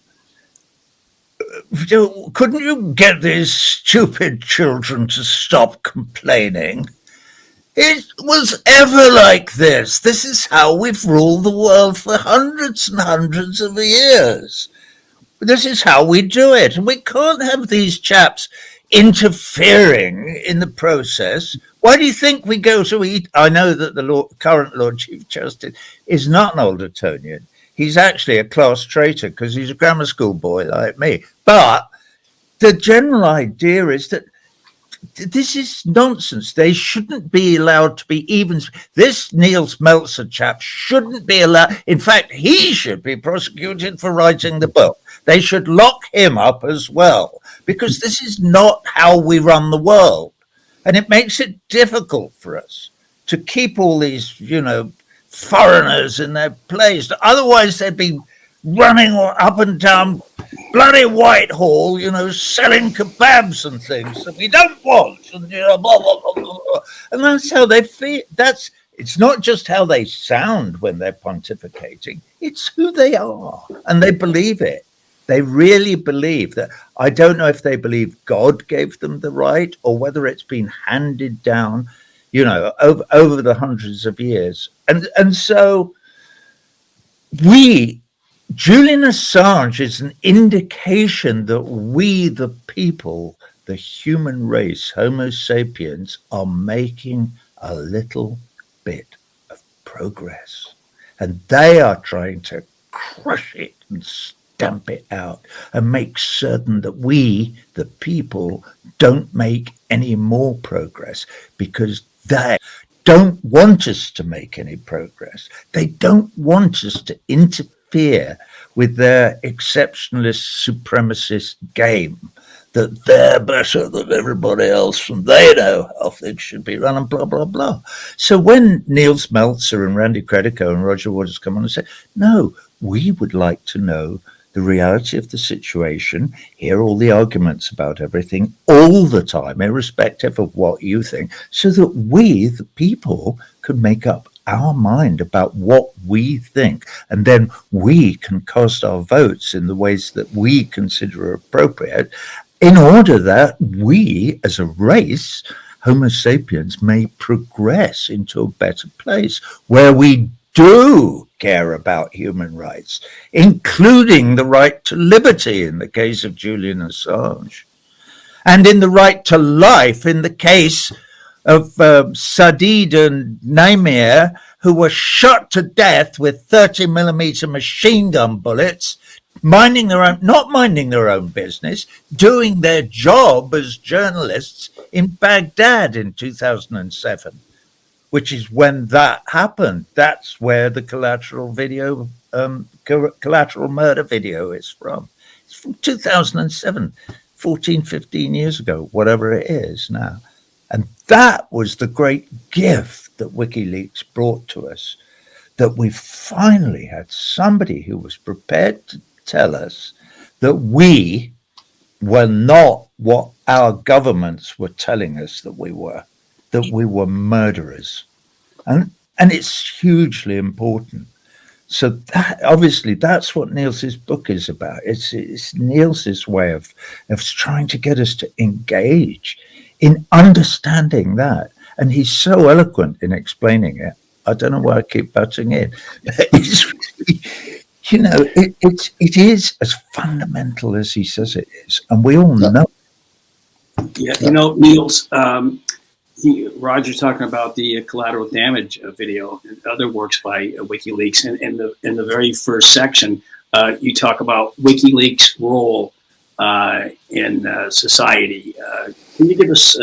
couldn't you get these stupid children to stop complaining? It was ever like this. This is how we've ruled the world for hundreds and hundreds of years. This is how we do it. And we can't have these chaps interfering in the process. Why do you think we go to eat? I know that the current Lord Chief Justice is not an old Etonian. He's actually a class traitor because he's a grammar school boy like me. But the general idea is that this is nonsense. They shouldn't be allowed to be even. This Niels Meltzer chap shouldn't be allowed. In fact, he should be prosecuted for writing the book. They should lock him up as well, because this is not how we run the world. And it makes it difficult for us to keep all these, foreigners in their place. Otherwise, they'd be running up and down bloody Whitehall, selling kebabs and things that we don't want. And, blah, blah, blah, blah. And that's how they feel. It's not just how they sound when they're pontificating, it's who they are. And they believe it. They really believe that. I don't know if they believe God gave them the right or whether it's been handed down, over the hundreds of years. And so Julian Assange is an indication that we, the people, the human race, Homo sapiens, are making a little bit of progress. And they are trying to crush it and stamp it out and make certain that we, the people, don't make any more progress, because they don't want us to make any progress. They don't want us to interfere with their exceptionalist supremacist game, that they're better than everybody else and they know how things should be run and blah, blah, blah. So when Niels Meltzer and Randy Credico and Roger Waters come on and say, no, we would like to know the reality of the situation, hear all the arguments about everything all the time, irrespective of what you think, so that we, the people, can make up our mind about what we think, and then we can cast our votes in the ways that we consider appropriate, in order that we, as a race, Homo sapiens, may progress into a better place where we do care about human rights, including the right to liberty in the case of Julian Assange, and in the right to life in the case of Sadid and Naimir, who were shot to death with 30mm machine gun bullets, not minding their own business, doing their job as journalists in Baghdad in 2007, which is when that happened. That's where the collateral murder video is from. It's from 2007, 14, 15 years ago, whatever it is now. And that was the great gift that WikiLeaks brought to us, that we finally had somebody who was prepared to tell us that we were not what our governments were telling us that we were murderers. And it's hugely important. So that, obviously, that's what Niels's book is about. It's Niels's way of trying to get us to engage in understanding that. And he's so eloquent in explaining it. I don't know why I keep butting in. It's really, it is as fundamental as he says it is. And we all know. Yeah, Niels, Roger talking about the collateral damage video and other works by WikiLeaks. And in the very first section, you talk about WikiLeaks' role in society. Can you give us,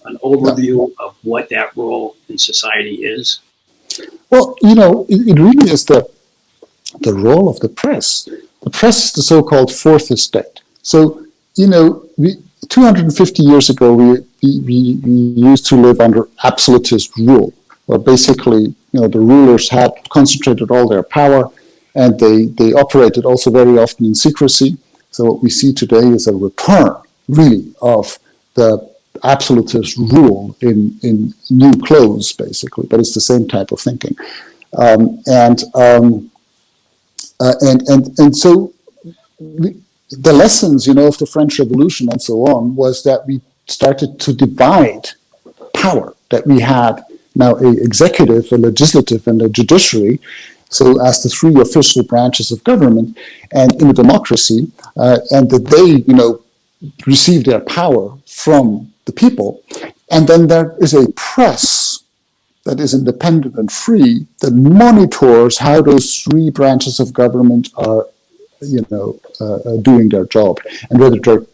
an overview of what that role in society is? Well, it really is the role of the press. The press is the so-called fourth estate. So, 250 years ago, we used to live under absolutist rule, where basically, the rulers had concentrated all their power, and they operated also very often in secrecy. So what we see today is a return, really, of the absolutist rule in new clothes, basically, but it's the same type of thinking. And so the lessons, of the French Revolution and so on, was that we started to divide power, that we had now a executive, a legislative, and a judiciary, so as the three official branches of government, and in a democracy, and that they, receive their power from the people. And then there is a press that is independent and free that monitors how those three branches of government are, doing their job, and whether they're,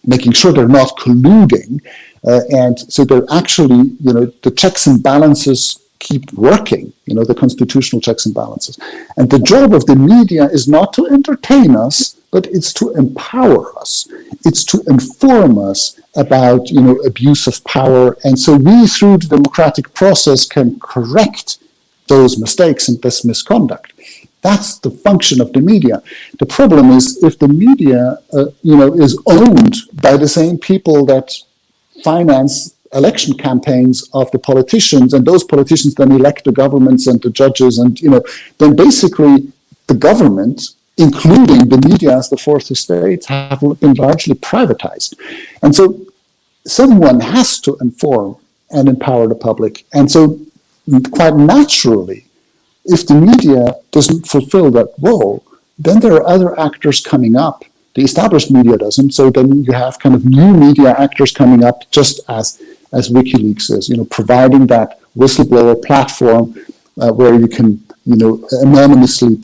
making sure they're not colluding. And so they're actually, the checks and balances keep working, the constitutional checks and balances. And the job of the media is not to entertain us, but it's to empower us. It's to inform us about, abuse of power. And so we, through the democratic process, can correct those mistakes and this misconduct. That's the function of the media. The problem is if the media, is owned by the same people that finance election campaigns of the politicians, and those politicians then elect the governments and the judges, and then basically the government, including the media as the fourth estate, have been largely privatized. And so someone has to inform and empower the public. And so quite naturally, if the media doesn't fulfill that role, then there are other actors coming up. The established media doesn't, so then you have kind of new media actors coming up, just as WikiLeaks is, providing that whistleblower platform where you can, anonymously,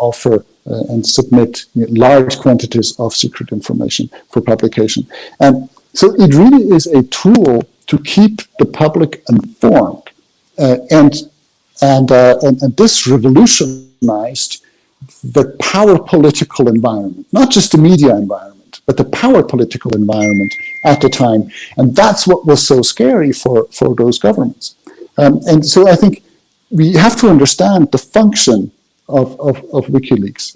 offer and submit large quantities of secret information for publication. And so it really is a tool to keep the public informed, and this revolutionized the power political environment, not just the media environment, but the power political environment at the time. And that's what was so scary for those governments. And so I think we have to understand the function of WikiLeaks,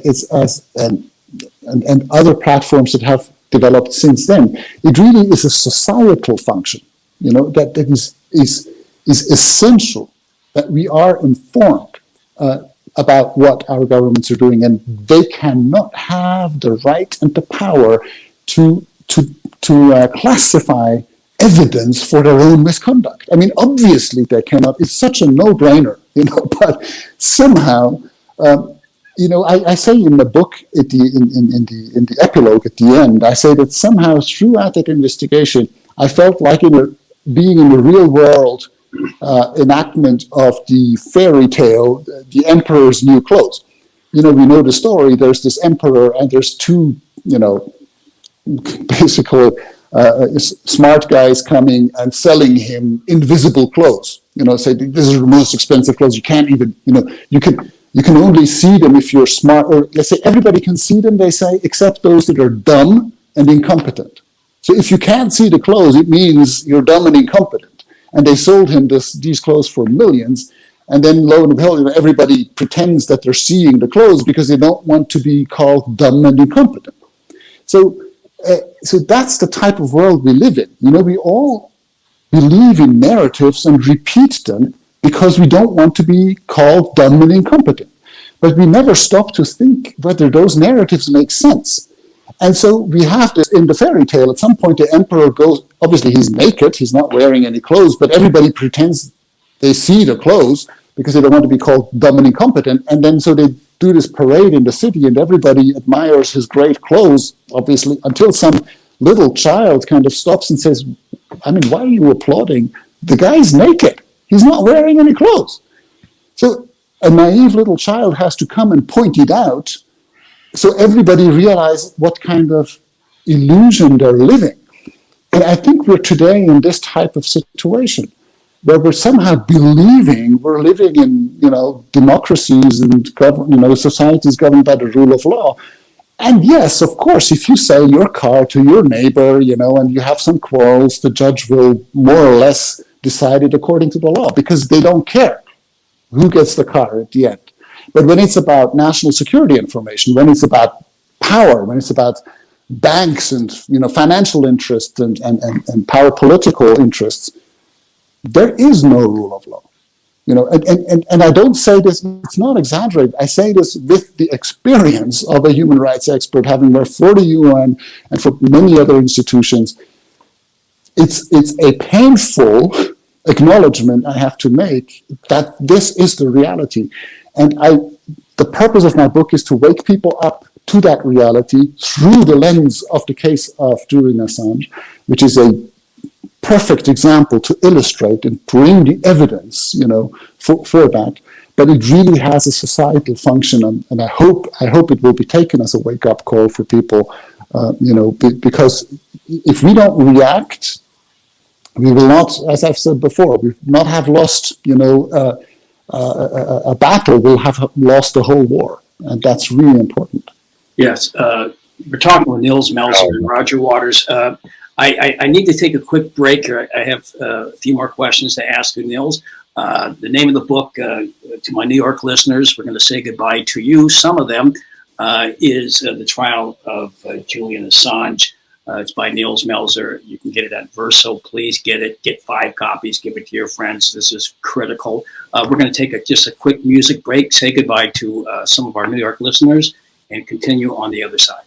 it's as and other platforms that have developed since then. It really is a societal function, that is essential, that we are informed about what our governments are doing, and they cannot have the right and the power to classify evidence for their own misconduct. I mean, obviously they cannot. It's such a no-brainer, But somehow, I say in the book, in the epilogue at the end, I say that somehow throughout that investigation, I felt like being in the real world enactment of the fairy tale, The Emperor's New Clothes. We know the story. There's this emperor, and there's two, basically smart guys coming and selling him invisible clothes. Say this is the most expensive clothes. You can't even, you can only see them if you're smart, or let's say everybody can see them. They say, except those that are dumb and incompetent. So if you can't see the clothes, it means you're dumb and incompetent. And they sold him these clothes for millions. And then lo and behold, everybody pretends that they're seeing the clothes because they don't want to be called dumb and incompetent. So that's the type of world we live in. We all believe in narratives and repeat them because we don't want to be called dumb and incompetent. But we never stop to think whether those narratives make sense. And so we have this in the fairy tale. At some point, the emperor goes, obviously he's naked, he's not wearing any clothes, but everybody pretends they see the clothes because they don't want to be called dumb and incompetent. And then so they do this parade in the city, and everybody admires his great clothes, obviously, until some little child kind of stops and says, I mean, why are you applauding? The guy's naked. He's not wearing any clothes. So a naive little child has to come and point it out so everybody realizes what kind of illusion they're living. And I think we're today in this type of situation where we're somehow believing we're living in, democracies and societies governed by the rule of law. And yes, of course, if you sell your car to your neighbor, and you have some quarrels, the judge will more or less decide it according to the law because they don't care who gets the car at the end. But when it's about national security information, when it's about power, when it's about banks and financial interests and power political interests, there is no rule of law. And I don't say this, it's not exaggerated. I say this with the experience of a human rights expert, having worked for the UN and for many other institutions. It's a painful acknowledgement I have to make that this is the reality. And the purpose of my book is to wake people up to that reality through the lens of the case of Julian Assange, which is a perfect example to illustrate and bring the evidence, for that. But it really has a societal function, and I hope it will be taken as a wake-up call for people, because if we don't react, we will not, as I've said before, we will not have lost, a battle. We'll have lost the whole war, and that's really important. Yes, we're talking with Nils Melzer and Roger Waters. I need to take a quick break here. I have a few more questions to ask you, Nils. The name of the book, to my New York listeners, we're going to say goodbye to you. Some of them is The Trial of Julian Assange. It's by Niels Melzer. You can get it at Verso. Please get it. Get 5 copies. Give it to your friends. This is critical. We're going to take just a quick music break, say goodbye to some of our New York listeners, and continue on the other side.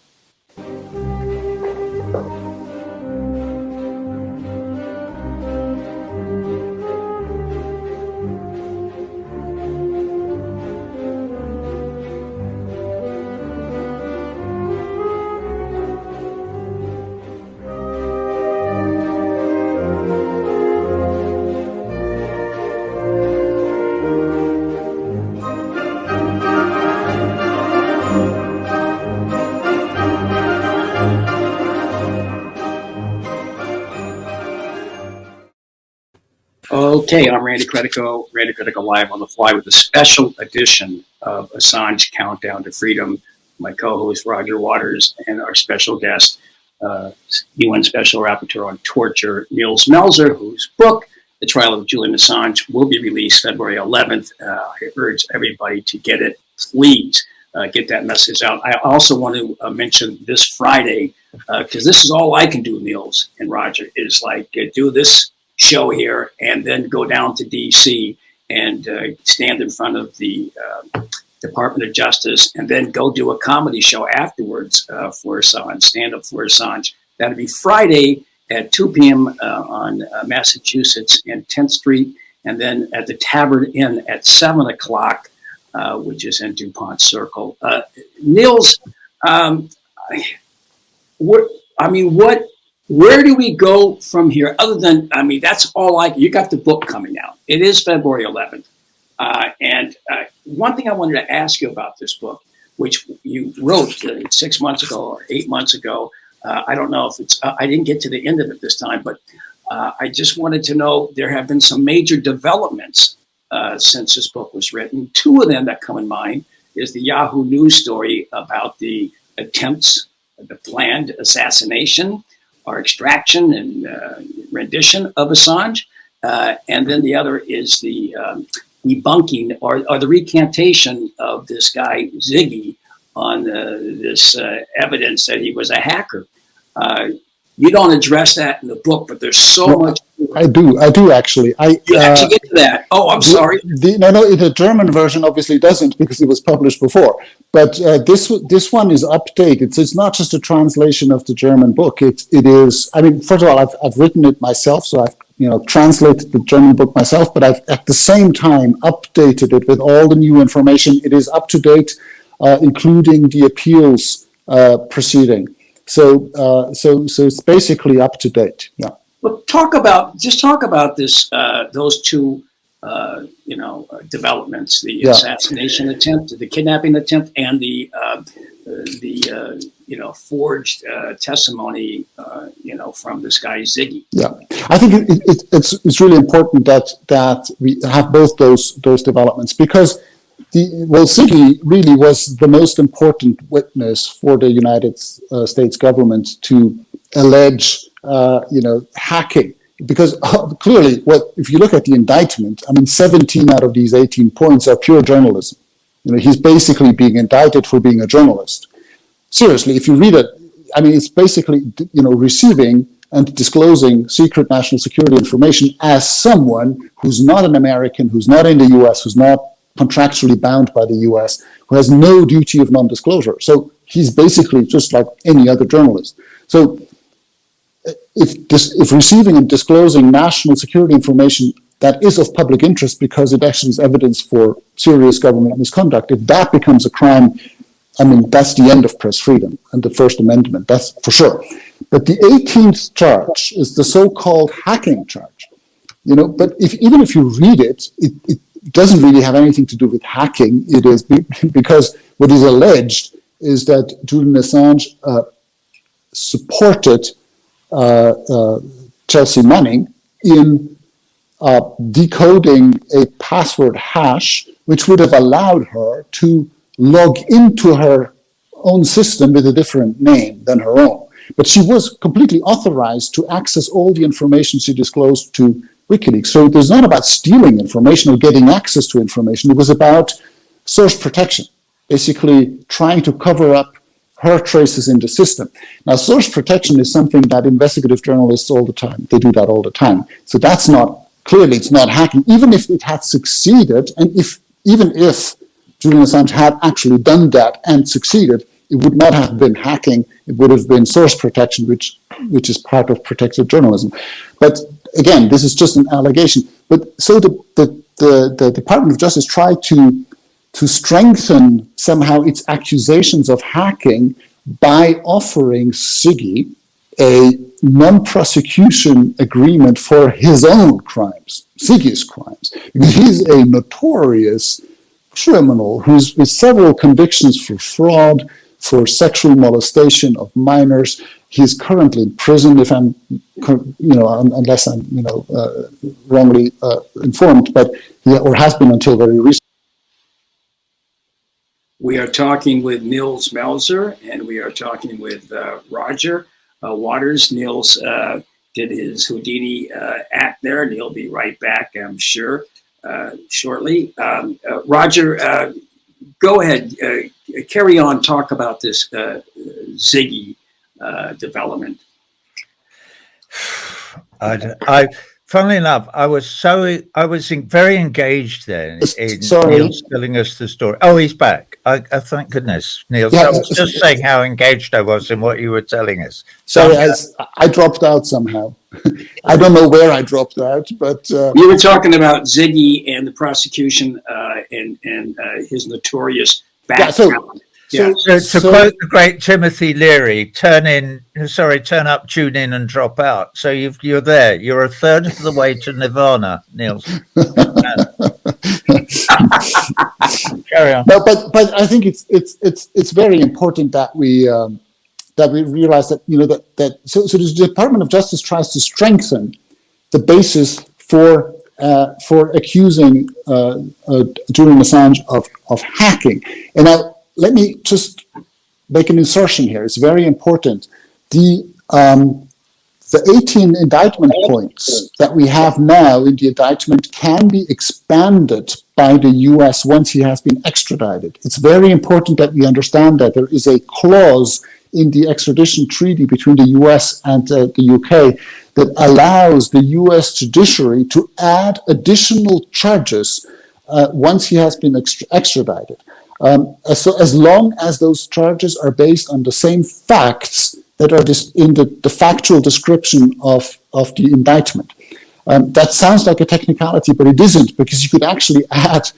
Okay, I'm Randy Credico Live on the Fly with a special edition of Assange Countdown to Freedom. My co-host Roger Waters and our special guest, UN Special Rapporteur on Torture, Niels Melzer, whose book, The Trial of Julian Assange, will be released February 11th. I urge everybody to get it. Please get that message out. I also want to mention this Friday, because this is all I can do, Niels and Roger, is like do this show here and then go down to DC and stand in front of the Department of Justice and then go do a comedy show afterwards for Assange, stand up for Assange. That'll be Friday at 2 p.m. On Massachusetts and 10th Street, and then at the Tabard Inn at 7 o'clock, which is in DuPont Circle. Niels, where do we go from here? Other than, that's all you got the book coming out. It is February 11th. And one thing I wanted to ask you about this book, which you wrote 6 months ago or 8 months ago. I don't know if I didn't get to the end of it this time, but I just wanted to know, there have been some major developments since this book was written. 2 of them that come in mind is the Yahoo News story about the attempts, the planned assassination or extraction and rendition of Assange. And then the other is the debunking or the recantation of this guy, Ziggy, on this evidence that he was a hacker. You don't address that in the book, but there's so much. I do actually. You actually get to that. Oh, I'm sorry. The German version obviously doesn't, because it was published before. But this one is updated. So it's not just a translation of the German book. It is. First of all, I've written it myself, so I've translated the German book myself. But I've at the same time updated it with all the new information. It is up to date, including the appeals proceeding. So it's basically up to date. Yeah. Well, talk about this. Those 2, developments: the assassination attempt, the kidnapping attempt, and the forged testimony, from this guy Ziggy. Yeah, I think it's really important that we have both those developments, because Ziggy really was the most important witness for the United States government to allege, hacking. Because clearly, if you look at the indictment, 17 out of these 18 points are pure journalism. He's basically being indicted for being a journalist. Seriously, if you read it, it's basically, receiving and disclosing secret national security information as someone who's not an American, who's not in the U.S., who's not contractually bound by the U.S., who has no duty of non-disclosure. So he's basically just like any other journalist. So if receiving and disclosing national security information that is of public interest because it actually is evidence for serious government misconduct, if that becomes a crime, that's the end of press freedom and the First Amendment, that's for sure. But the 18th charge is the so-called hacking charge. But even if you read it, it doesn't really have anything to do with hacking. It is because what is alleged is that Julian Assange supported Chelsea Manning in decoding a password hash, which would have allowed her to log into her own system with a different name than her own. But she was completely authorized to access all the information she disclosed to WikiLeaks. So it was not about stealing information or getting access to information. It was about source protection, basically trying to cover up her traces in the system. Now, source protection is something that investigative journalists all the time, they do that all the time. So that's not, clearly it's not hacking, even if it had succeeded, and even if Julian Assange had actually done that and succeeded, it would not have been hacking, it would have been source protection, which is part of protective journalism. But again, this is just an allegation. But so the Department of Justice tried to strengthen somehow its accusations of hacking by offering Siggy a non-prosecution agreement for his own crimes, Siggy's crimes. Because he's a notorious criminal who's with several convictions for fraud, for sexual molestation of minors. He's currently in prison, if I'm, unless I'm, wrongly informed, but or has been until very recently. We are talking with Nils Melzer, and we are talking with Roger Waters. Nils did his Houdini act there, and he'll be right back, I'm sure, shortly. Roger, go ahead, carry on, talk about this Ziggy development. Funnily enough, I was very engaged then in Niels telling us the story. Oh, he's back. I thank goodness, Niels. Yeah, I was just saying how engaged I was in what you were telling us. Sorry, I dropped out somehow. I don't know where I dropped out, but you were talking about Ziggy and the prosecution and his notorious background. To quote the great Timothy Leary, turn up, tune in, and drop out. So you're there. You're a third of the way to Nirvana, Niels. Carry on. No, but I think it's very important that we realize that so the Department of Justice tries to strengthen the basis for accusing Julian Assange of hacking. And now, let me just make an insertion here. It's very important. The 18 indictment points that we have now in the indictment can be expanded by the US once he has been extradited. It's very important that we understand that there is a clause in the extradition treaty between the US and the UK that allows the US judiciary to add additional charges once he has been extradited. So as long as those charges are based on the same facts that are in the factual description of the indictment. That sounds like a technicality, but it isn't, because you could actually add,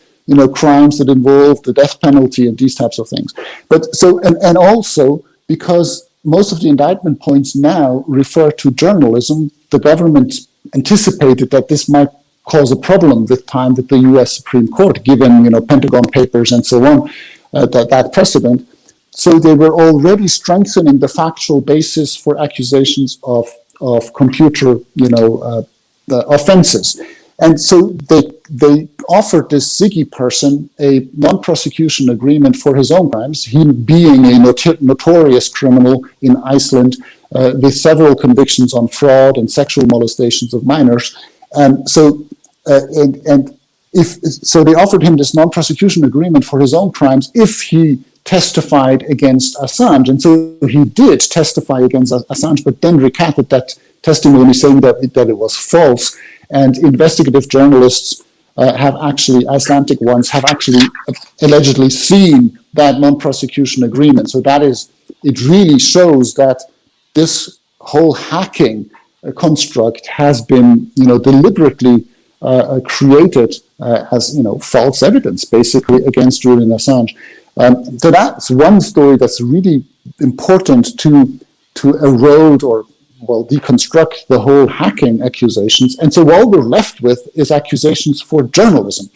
crimes that involve the death penalty and these types of things. But so, and also because most of the indictment points now refer to journalism, the government anticipated that this might cause a problem with time with the U.S. Supreme Court, given Pentagon Papers and so on, that precedent. So they were already strengthening the factual basis for accusations of computer offenses, and so they offered this Ziggy person a non-prosecution agreement for his own crimes. He being a notorious criminal in Iceland with several convictions on fraud and sexual molestations of minors. So they offered him this non-prosecution agreement for his own crimes if he testified against Assange, and so he did testify against Assange, but then recanted that testimony, saying that it was false. And investigative journalists Icelandic ones, have actually allegedly seen that non-prosecution agreement. So it really shows that this whole hacking construct has been, deliberately created as, false evidence, basically, against Julian Assange. So that's one story that's really important to erode or, deconstruct the whole hacking accusations. And so all we're left with is accusations for journalism.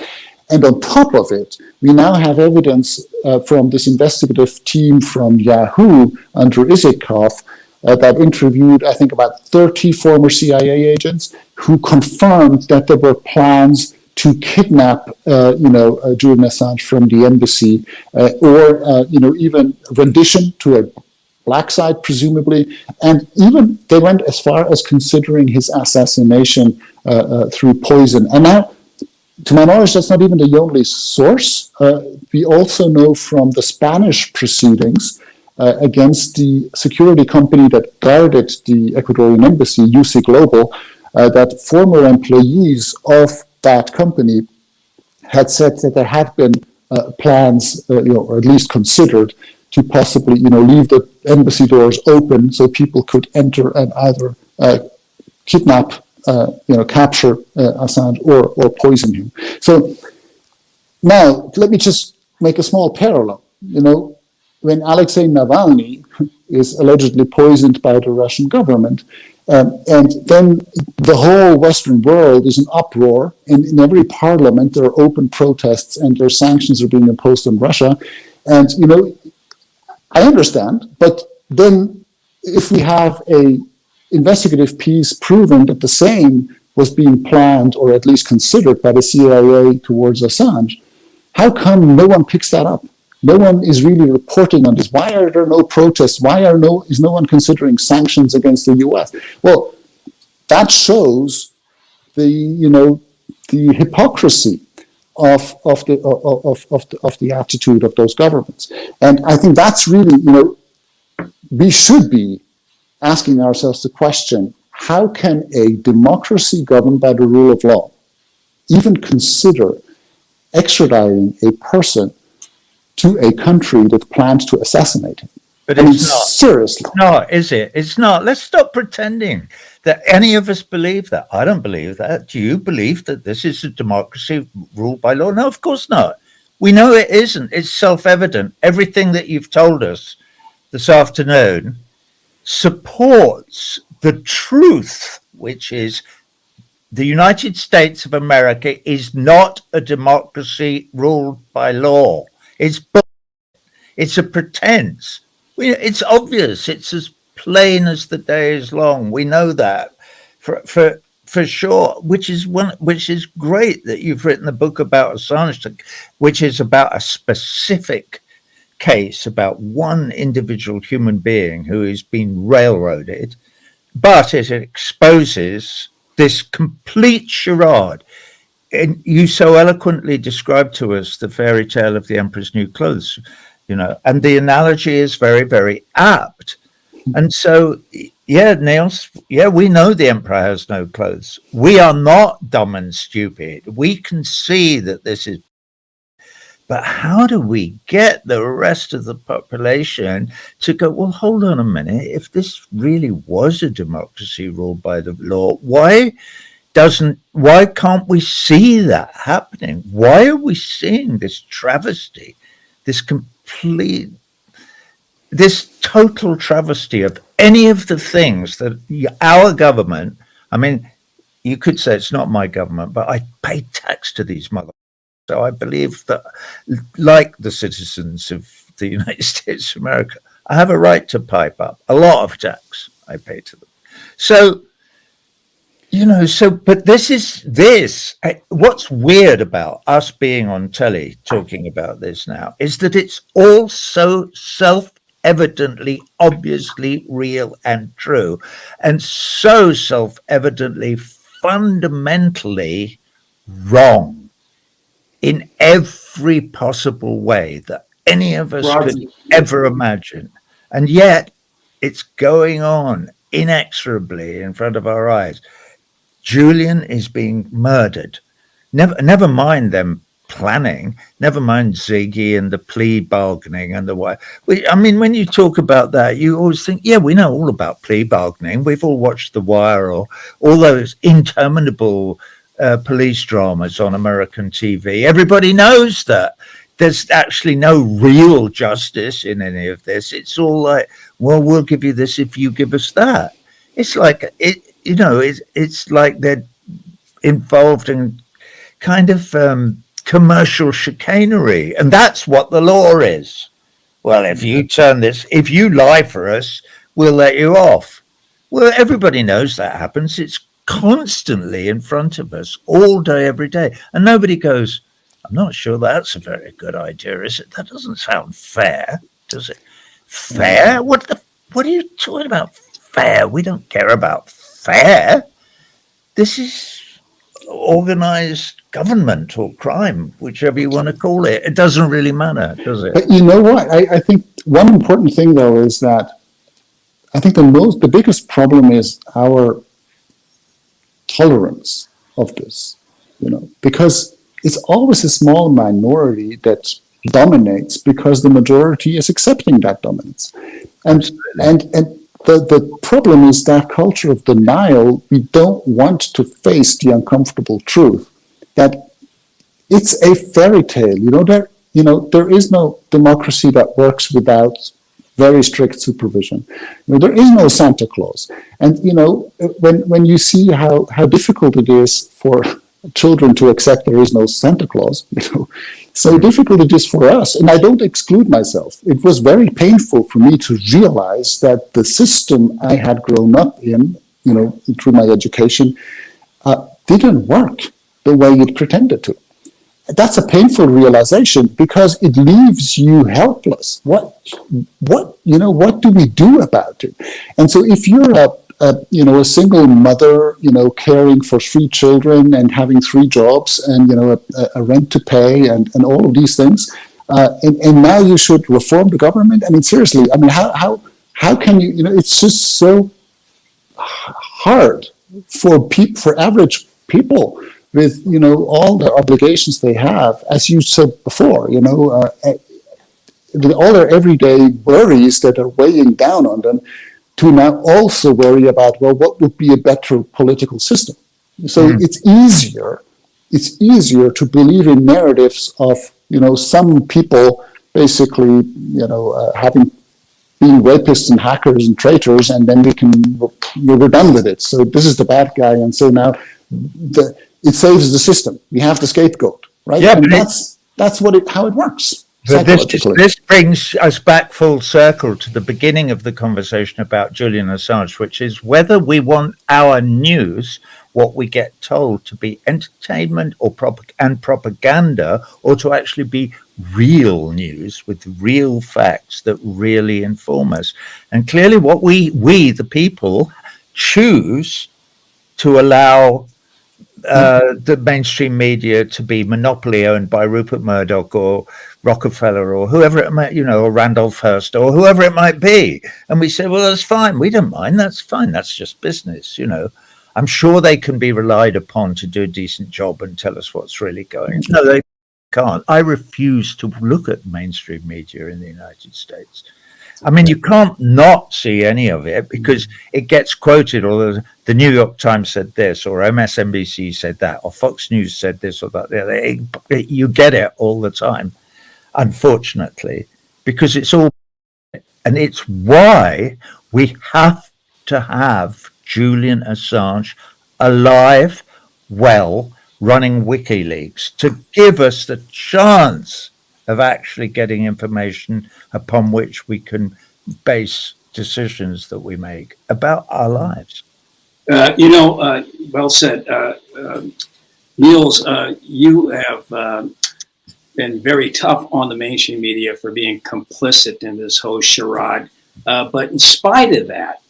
And on top of it, we now have evidence from this investigative team from Yahoo under Isikoff that interviewed, I think, about 30 former CIA agents who confirmed that there were plans to kidnap, Julian Assange from the embassy, or even rendition to a black site, presumably, and even they went as far as considering his assassination through poison. And now, to my knowledge, that's not even the only source. We also know from the Spanish proceedings against the security company that guarded the Ecuadorian embassy, UC Global, that former employees of that company had said that there had been plans, or at least considered, to possibly, leave the embassy doors open so people could enter and either kidnap, capture Assange or poison him. So now let me just make a small parallel. When Alexei Navalny is allegedly poisoned by the Russian government, and then the whole Western world is in uproar, and in every parliament there are open protests and there are sanctions are being imposed on Russia. And, I understand, but then if we have a investigative piece proving that the same was being planned or at least considered by the CIA towards Assange, how come no one picks that up? No one is really reporting on this. Why are there no protests? Why is no one considering sanctions against the US? Well, that shows the hypocrisy of the attitude of those governments. And I think that's really, we should be asking ourselves the question, how can a democracy governed by the rule of law even consider extraditing a person to a country that plans to assassinate him? But I mean, it's not. seriously. No, is it? It's not. Let's stop pretending that any of us believe that. I don't believe that. Do you believe that this is a democracy ruled by law? No, of course not. We know it isn't. It's self-evident. Everything that you've told us this afternoon supports the truth, which is the United States of America is not a democracy ruled by law. It's a pretense. It's obvious. It's as plain as the day is long. We know that for sure. Which is great that you've written a book about Assange, which is about a specific case about one individual human being who has been railroaded, but it exposes this complete charade. And you so eloquently described to us the fairy tale of the Emperor's New Clothes, and the analogy is very, very apt. And so, Niels, we know the Emperor has no clothes. We are not dumb and stupid. We can see that this is. But how do we get the rest of the population to go, well, hold on a minute. If this really was a democracy ruled by the law, why can't we see that happening? Why are we seeing this travesty, this total travesty of any of the things that our government, I mean, you could say it's not my government, but I pay tax to these motherfuckers. So I believe that, like the citizens of the United States of America, I have a right to pipe up a lot of tax I pay to them. So, but what's weird about us being on telly talking about this now is that it's all so self-evidently, obviously real and true, and so self-evidently, fundamentally wrong in every possible way that any of us could ever imagine. And yet it's going on inexorably in front of our eyes. Julian is being murdered. Never mind them planning, never mind Ziggy and the plea bargaining and the why. I mean, when you talk about that, you always think, we know all about plea bargaining. We've all watched The Wire or all those interminable police dramas on American TV. Everybody knows that there's actually no real justice in any of this. It's all like, well, we'll give you this if you give us that. It's like it's like they're involved in kind of commercial chicanery, and that's what the law is. Well, if you lie for us, we'll let you off. Well, everybody knows that happens. It's constantly in front of us all day, every day. And nobody goes, I'm not sure that's a very good idea, is it? That doesn't sound fair, does it? Fair? What are you talking about? Fair? We don't care about fair. This is organized government or crime, whichever you want to call it. It doesn't really matter, does it? But you know what? I think one important thing though is that I think the biggest problem is our tolerance of this, because it's always a small minority that dominates because the majority is accepting that dominance. And the problem is that culture of denial. We don't want to face the uncomfortable truth that it's a fairy tale. There is no democracy that works without very strict supervision. There is no Santa Claus. And when you see how difficult it is for children to accept there is no Santa Claus, so difficult it is for us. And I don't exclude myself. It was very painful for me to realize that the system I had grown up in, through my education, didn't work the way it pretended to. That's a painful realization because it leaves you helpless. What do we do about it? And so if you're a single mother, caring for 3 children and having 3 jobs and, a rent to pay and all of these things, and now you should reform the government. I mean, seriously, how can you, it's just so hard for average people with all the obligations they have, as you said before, all their everyday worries that are weighing down on them, to now also worry about, well, what would be a better political system? So it's easier to believe in narratives of some people basically having being rapists and hackers and traitors, and then we're done with it. So this is the bad guy, and so now it saves the system. We have the scapegoat, right? Yeah, and that's how it works. But this brings us back full circle to the beginning of the conversation about Julian Assange, which is whether we want our news, what we get told, to be entertainment or propaganda, or to actually be real news with real facts that really inform us. And clearly what we the people, choose to allow the mainstream media to be monopoly owned by Rupert Murdoch or Rockefeller or whoever it might, or Randolph Hearst or whoever it might be. And we say, well, that's fine. We don't mind. That's fine. That's just business. I'm sure they can be relied upon to do a decent job and tell us what's really going on. No, they can't. I refuse to look at mainstream media in the United States. I mean, you can't not see any of it because it gets quoted, or the New York Times said this, or MSNBC said that, or Fox News said this or that. You get it all the time, unfortunately, because it's all, and it's why we have to have Julian Assange alive, well, running WikiLeaks to give us the chance of actually getting information upon which we can base decisions that we make about our lives. Well said. Niels, you have been very tough on the mainstream media for being complicit in this whole charade. But in spite of that,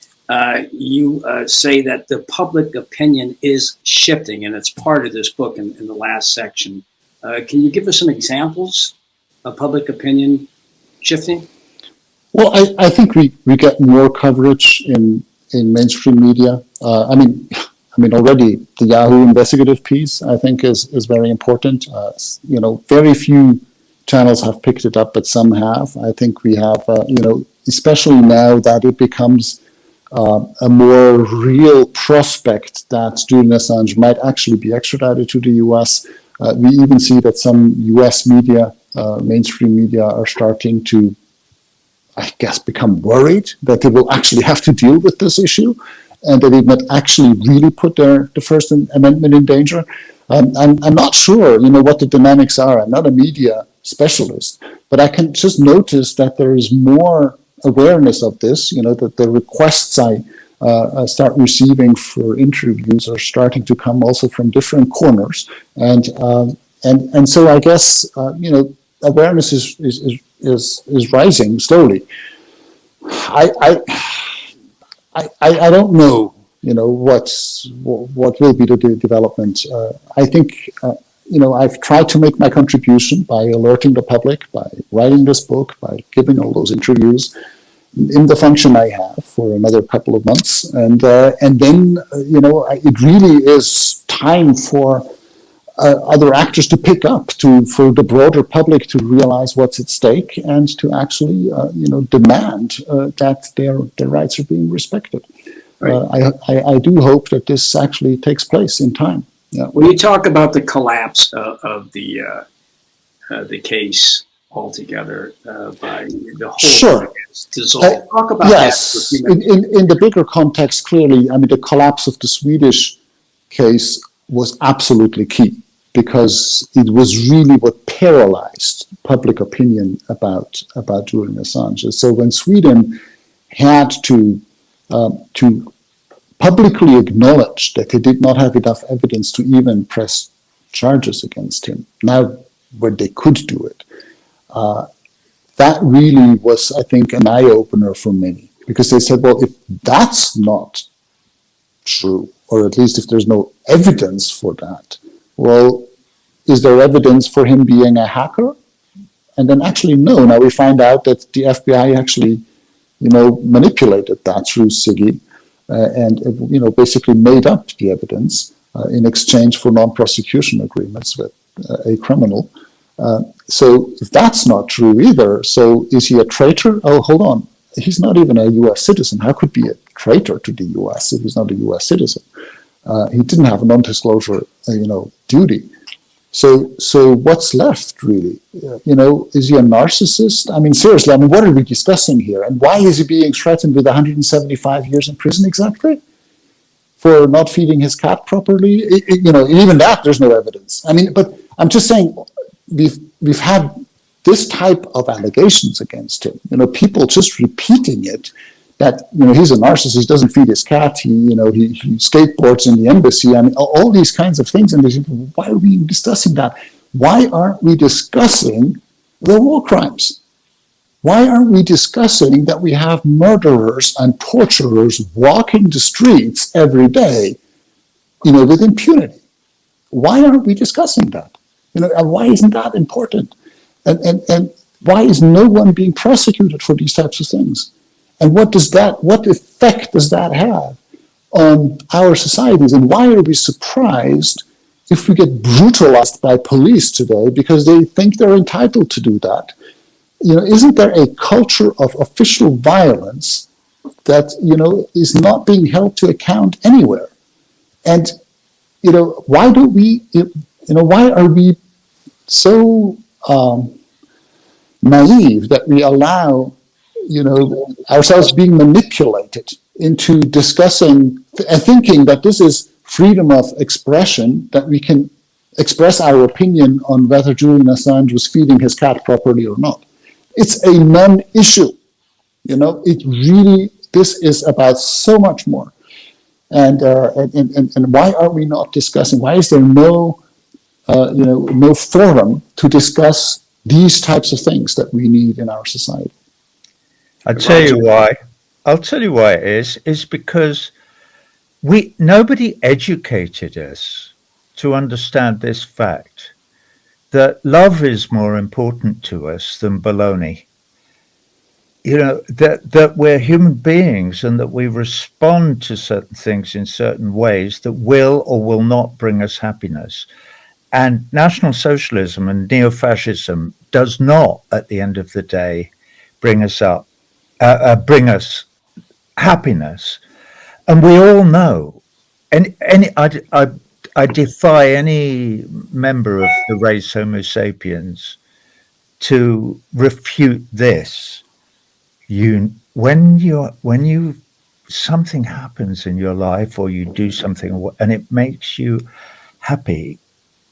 you say that the public opinion is shifting, and it's part of this book in the last section. Can you give us some examples of public opinion shifting? Well, I think we get more coverage in mainstream media. I mean, already the Yahoo investigative piece, I think, is very important. Very few channels have picked it up, but some have. I think we have, especially now that it becomes a more real prospect that Julian Assange might actually be extradited to the US. We even see that some US media, mainstream media, are starting to, I guess, become worried that they will actually have to deal with this issue and that it might actually really put the First Amendment in danger. I'm not sure, what the dynamics are. I'm not a media specialist, but I can just notice that there is more awareness of this, that the requests I start receiving for interviews are starting to come also from different corners. And so I guess, awareness is rising slowly. I don't know what will be the development. I think I've tried to make my contribution by alerting the public, by writing this book, by giving all those interviews in the function I have for another couple of months, and then it really is time for other actors to pick up, for the broader public to realize what's at stake and to actually demand that their rights are being respected. Right. I do hope that this actually takes place in time. Yeah. When you talk about the collapse of the case altogether by the whole sure. dissolved, talk about yes. that. In the bigger context, clearly, I mean, the collapse of the Swedish case was absolutely key because it was really what paralyzed public opinion about Julian Assange. So when Sweden had to publicly acknowledge that they did not have enough evidence to even press charges against him, now when they could do it, that really was, I think, an eye-opener for many. Because they said, well, if that's not true, or at least if there's no evidence for that, well, is there evidence for him being a hacker? And then actually, no. Now we find out that the FBI actually, manipulated that through SIGI and, basically made up the evidence in exchange for non-prosecution agreements with a criminal. So if that's not true either, so is he a traitor? Oh, hold on. He's not even a U.S. citizen. How could he be a traitor to the U.S. if he's not a U.S. citizen? He didn't have a non-disclosure, duty. So what's left, really? Is he a narcissist? I mean, seriously, what are we discussing here? And why is he being threatened with 175 years in prison exactly? For not feeding his cat properly? Even that, there's no evidence. I mean, but I'm just saying, we've had this type of allegations against him. People just repeating it, that he's a narcissist, doesn't feed his cat, he skateboards in the embassy. I mean, all these kinds of things. And they say, why are we discussing that? Why aren't we discussing the war crimes? Why aren't we discussing that we have murderers and torturers walking the streets every day, with impunity? Why aren't we discussing that? And why isn't that important? And why is no one being prosecuted for these types of things? And what effect does that have on our societies? And why are we surprised if we get brutalized by police today because they think they're entitled to do that? Isn't there a culture of official violence that, is not being held to account anywhere? And, why do we, why are we so naive that we allow ourselves being manipulated into discussing and thinking that this is freedom of expression, that we can express our opinion on whether Julian Assange was feeding his cat properly or not? It's a non-issue. This is about so much more. And why are we not discussing? Why is there no forum to discuss these types of things that we need in our society? I'll tell you why. It is because nobody educated us to understand this fact that love is more important to us than baloney. That we're human beings and that we respond to certain things in certain ways that will or will not bring us happiness. And National Socialism and neo-fascism does not, at the end of the day, bring us happiness. And we all know, and I defy any member of the race Homo sapiens to refute this. When something happens in your life or you do something and it makes you happy,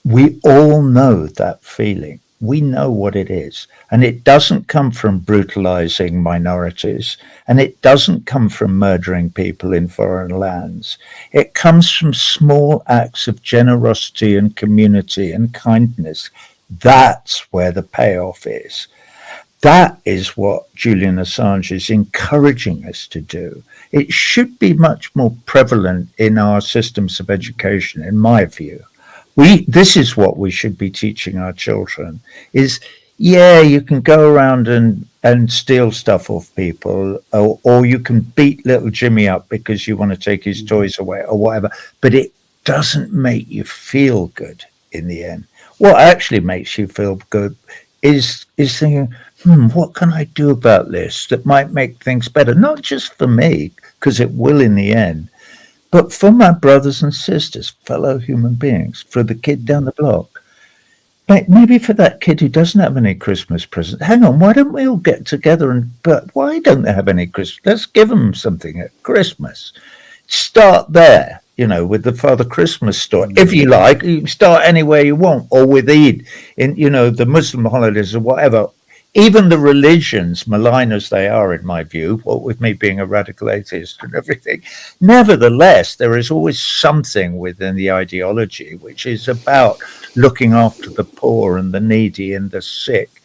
we all know that feeling. We know what it is. And it doesn't come from brutalizing minorities, and it doesn't come from murdering people in foreign lands. It comes from small acts of generosity and community and kindness. That's where the payoff is. That is what Julian Assange is encouraging us to do. It should be much more prevalent in our systems of education, in my view. This is what we should be teaching our children is, yeah, you can go around and steal stuff off people, or you can beat little Jimmy up because you want to take his toys away or whatever, but it doesn't make you feel good in the end. What actually makes you feel good is thinking, what can I do about this that might make things better? Not just for me, because it will in the end, but for my brothers and sisters, fellow human beings, for the kid down the block. Maybe for that kid who doesn't have any Christmas present. Hang on, why don't we all get together but why don't they have any Christmas? Let's give them something at Christmas. Start there, with the Father Christmas story. If you like, you can start anywhere you want, or with Eid, in, the Muslim holidays or whatever. Even the religions, malign as they are, in my view, what with me being a radical atheist and everything, nevertheless, there is always something within the ideology which is about looking after the poor and the needy and the sick.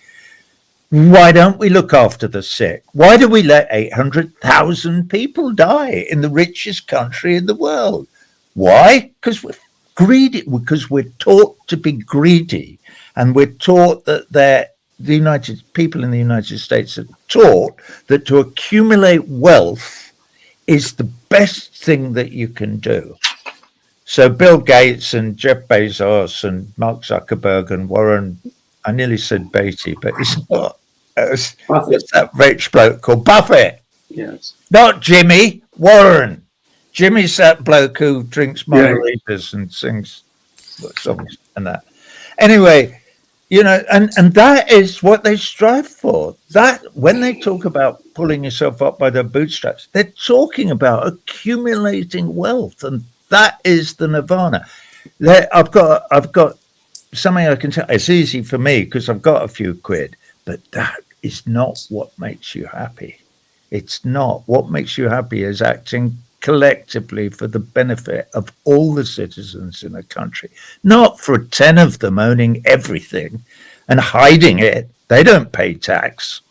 Why don't we look after the sick? Why do we let 800,000 people die in the richest country in the world? Why? Because we're greedy, because we're taught to be greedy, and we're taught that the people in the United States are taught that to accumulate wealth is the best thing that you can do. So Bill Gates and Jeff Bezos and Mark Zuckerberg and Warren, I nearly said Beatty, but it's not. It's that rich bloke called Buffett. Yes. Not Jimmy, Warren. Jimmy's that bloke who drinks margaritas and sings songs and that. Anyway, and that is what they strive for. That when they talk about pulling yourself up by the bootstraps, they're talking about accumulating wealth, and that is the nirvana. I've got something I can tell. It's easy for me because I've got a few quid, but that is not what makes you happy. It's not. What makes you happy is acting collectively for the benefit of all the citizens in a country, not for 10 of them owning everything and hiding it. They don't pay tax.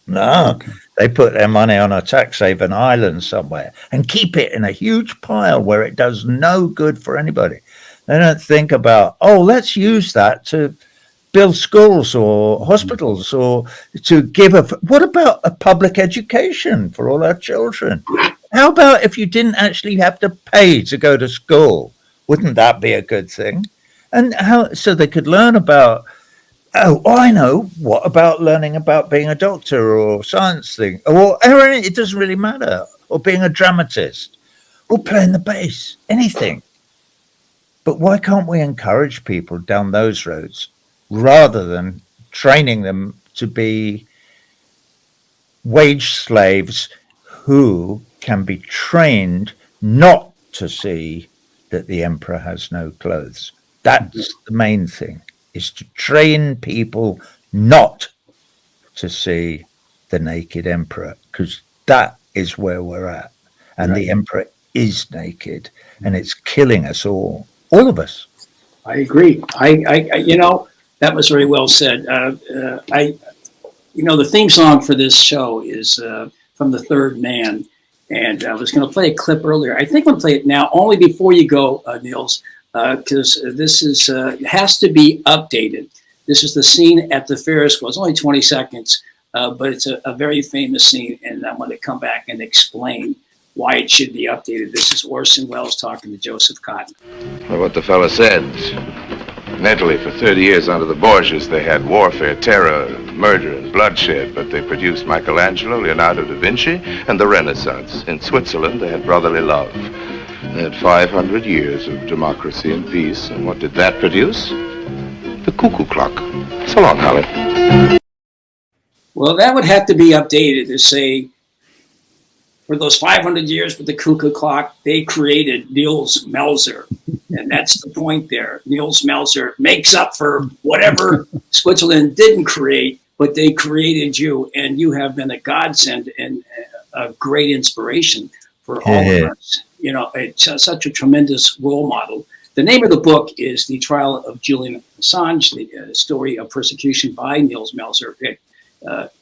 No, they put their money on a tax haven island somewhere and keep it in a huge pile where it does no good for anybody. They don't think about, let's use that to build schools or hospitals, or to what about a public education for all our children? How about if you didn't actually have to pay to go to school? Wouldn't that be a good thing? And so they could learn about, I know, what about learning about being a doctor or science thing, or it doesn't really matter, or being a dramatist or playing the bass, anything. But why can't we encourage people down those roads rather than training them to be wage slaves who can be trained not to see that the emperor has no clothes? That's the main thing, is to train people not to see the naked emperor, because that is where we're at. And the emperor is naked, and it's killing us all of us. I agree. That was very well said. The theme song for this show is from The Third Man. And I was going to play a clip earlier. I think I'm going to play it now, only before you go, Niels, because this has to be updated. This is the scene at the Ferris wheel. It's only 20 seconds, but it's a very famous scene. And I'm going to come back and explain why it should be updated. This is Orson Welles talking to Joseph Cotten. Well, what the fellow said. In Italy, for 30 years under the Borgias, they had warfare, terror, murder, and bloodshed, but they produced Michelangelo, Leonardo da Vinci, and the Renaissance. In Switzerland, they had brotherly love. They had 500 years of democracy and peace, and what did that produce? The cuckoo clock. So long, Holly. Well, that would have to be updated to say, for those 500 years with the cuckoo clock, they created Niels Melzer. And that's the point there. Niels Melzer makes up for whatever Switzerland didn't create, but they created you. And you have been a godsend and a great inspiration for all of us. It's such a tremendous role model The name of the book is The Trial of Julian Assange, the story of persecution by Nils Melzer.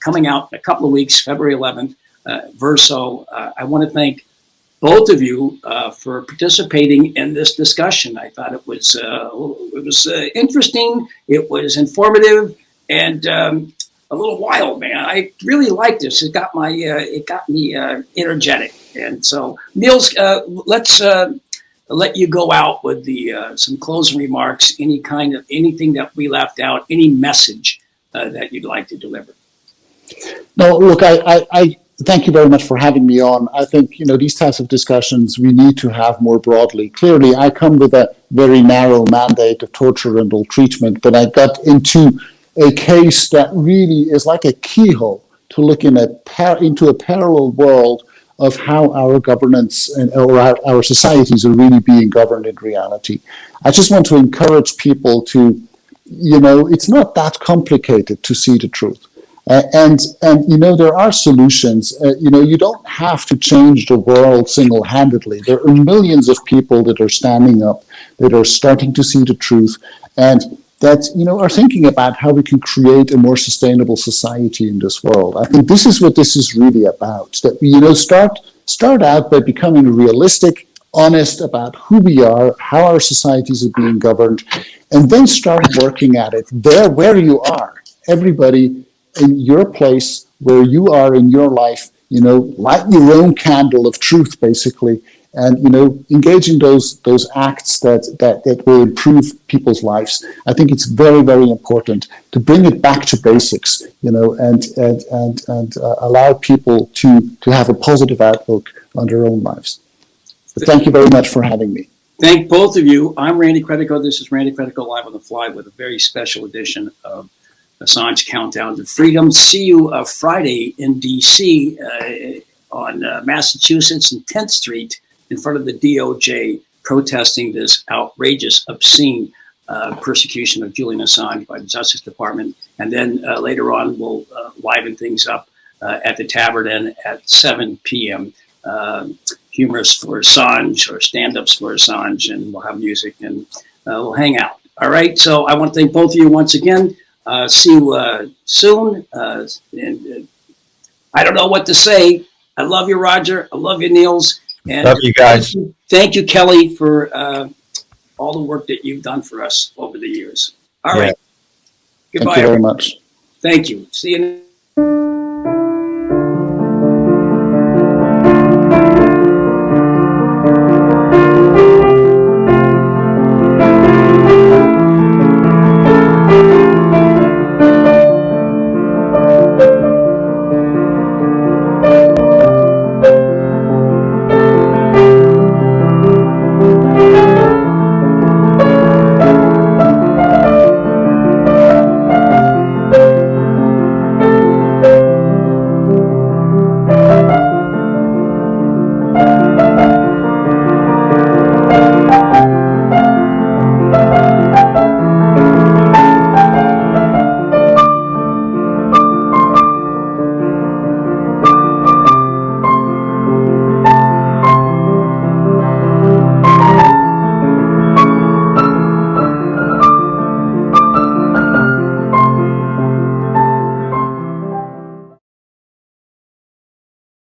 Coming out in a couple of weeks, February 11th, Verso. I want to thank both of you for participating in this discussion. I thought it was interesting, it was informative, and a little wild, man. I really like this. It got me energetic. And so, Nils, let's let you go out with some closing remarks. Anything that we left out, any message that you'd like to deliver. No, look, I thank you very much for having me on. I think, these types of discussions we need to have more broadly. Clearly, I come with a very narrow mandate of torture and ill treatment, but I got into a case that really is like a keyhole to look into a parallel world of how our governance or our societies are really being governed in reality. I just want to encourage people to, it's not that complicated to see the truth. And there are solutions. You don't have to change the world single-handedly. There are millions of people that are standing up, that are starting to see the truth, and that are thinking about how we can create a more sustainable society in this world. I think this is what this is really about. That we start out by becoming realistic, honest about who we are, how our societies are being governed, and then start working at it there where you are. Everybody in your place, where you are in your life, light your own candle of truth, basically, and engage in those acts that will improve people's lives. I think it's very, very important to bring it back to basics, and allow people to have a positive outlook on their own lives. But thank you very much for having me. Thank both of you. I'm Randy Credico. This is Randy Credico Live on the Fly with a very special edition of Assange Countdown to Freedom. See you Friday in D.C. On Massachusetts and 10th Street in front of the DOJ, protesting this outrageous, obscene persecution of Julian Assange by the Justice Department. And then later on, we'll liven things up at the Tavern Inn at 7 p.m. Humorous for Assange or stand-ups for Assange, and we'll have music and we'll hang out. All right, so I want to thank both of you once again. See you soon. And I don't know what to say. I love you, Roger. I love you, Nils. And love you guys. Thank you, Kelly, for all the work that you've done for us over the years. All right. Goodbye. Thank you very much. Thank you. See you.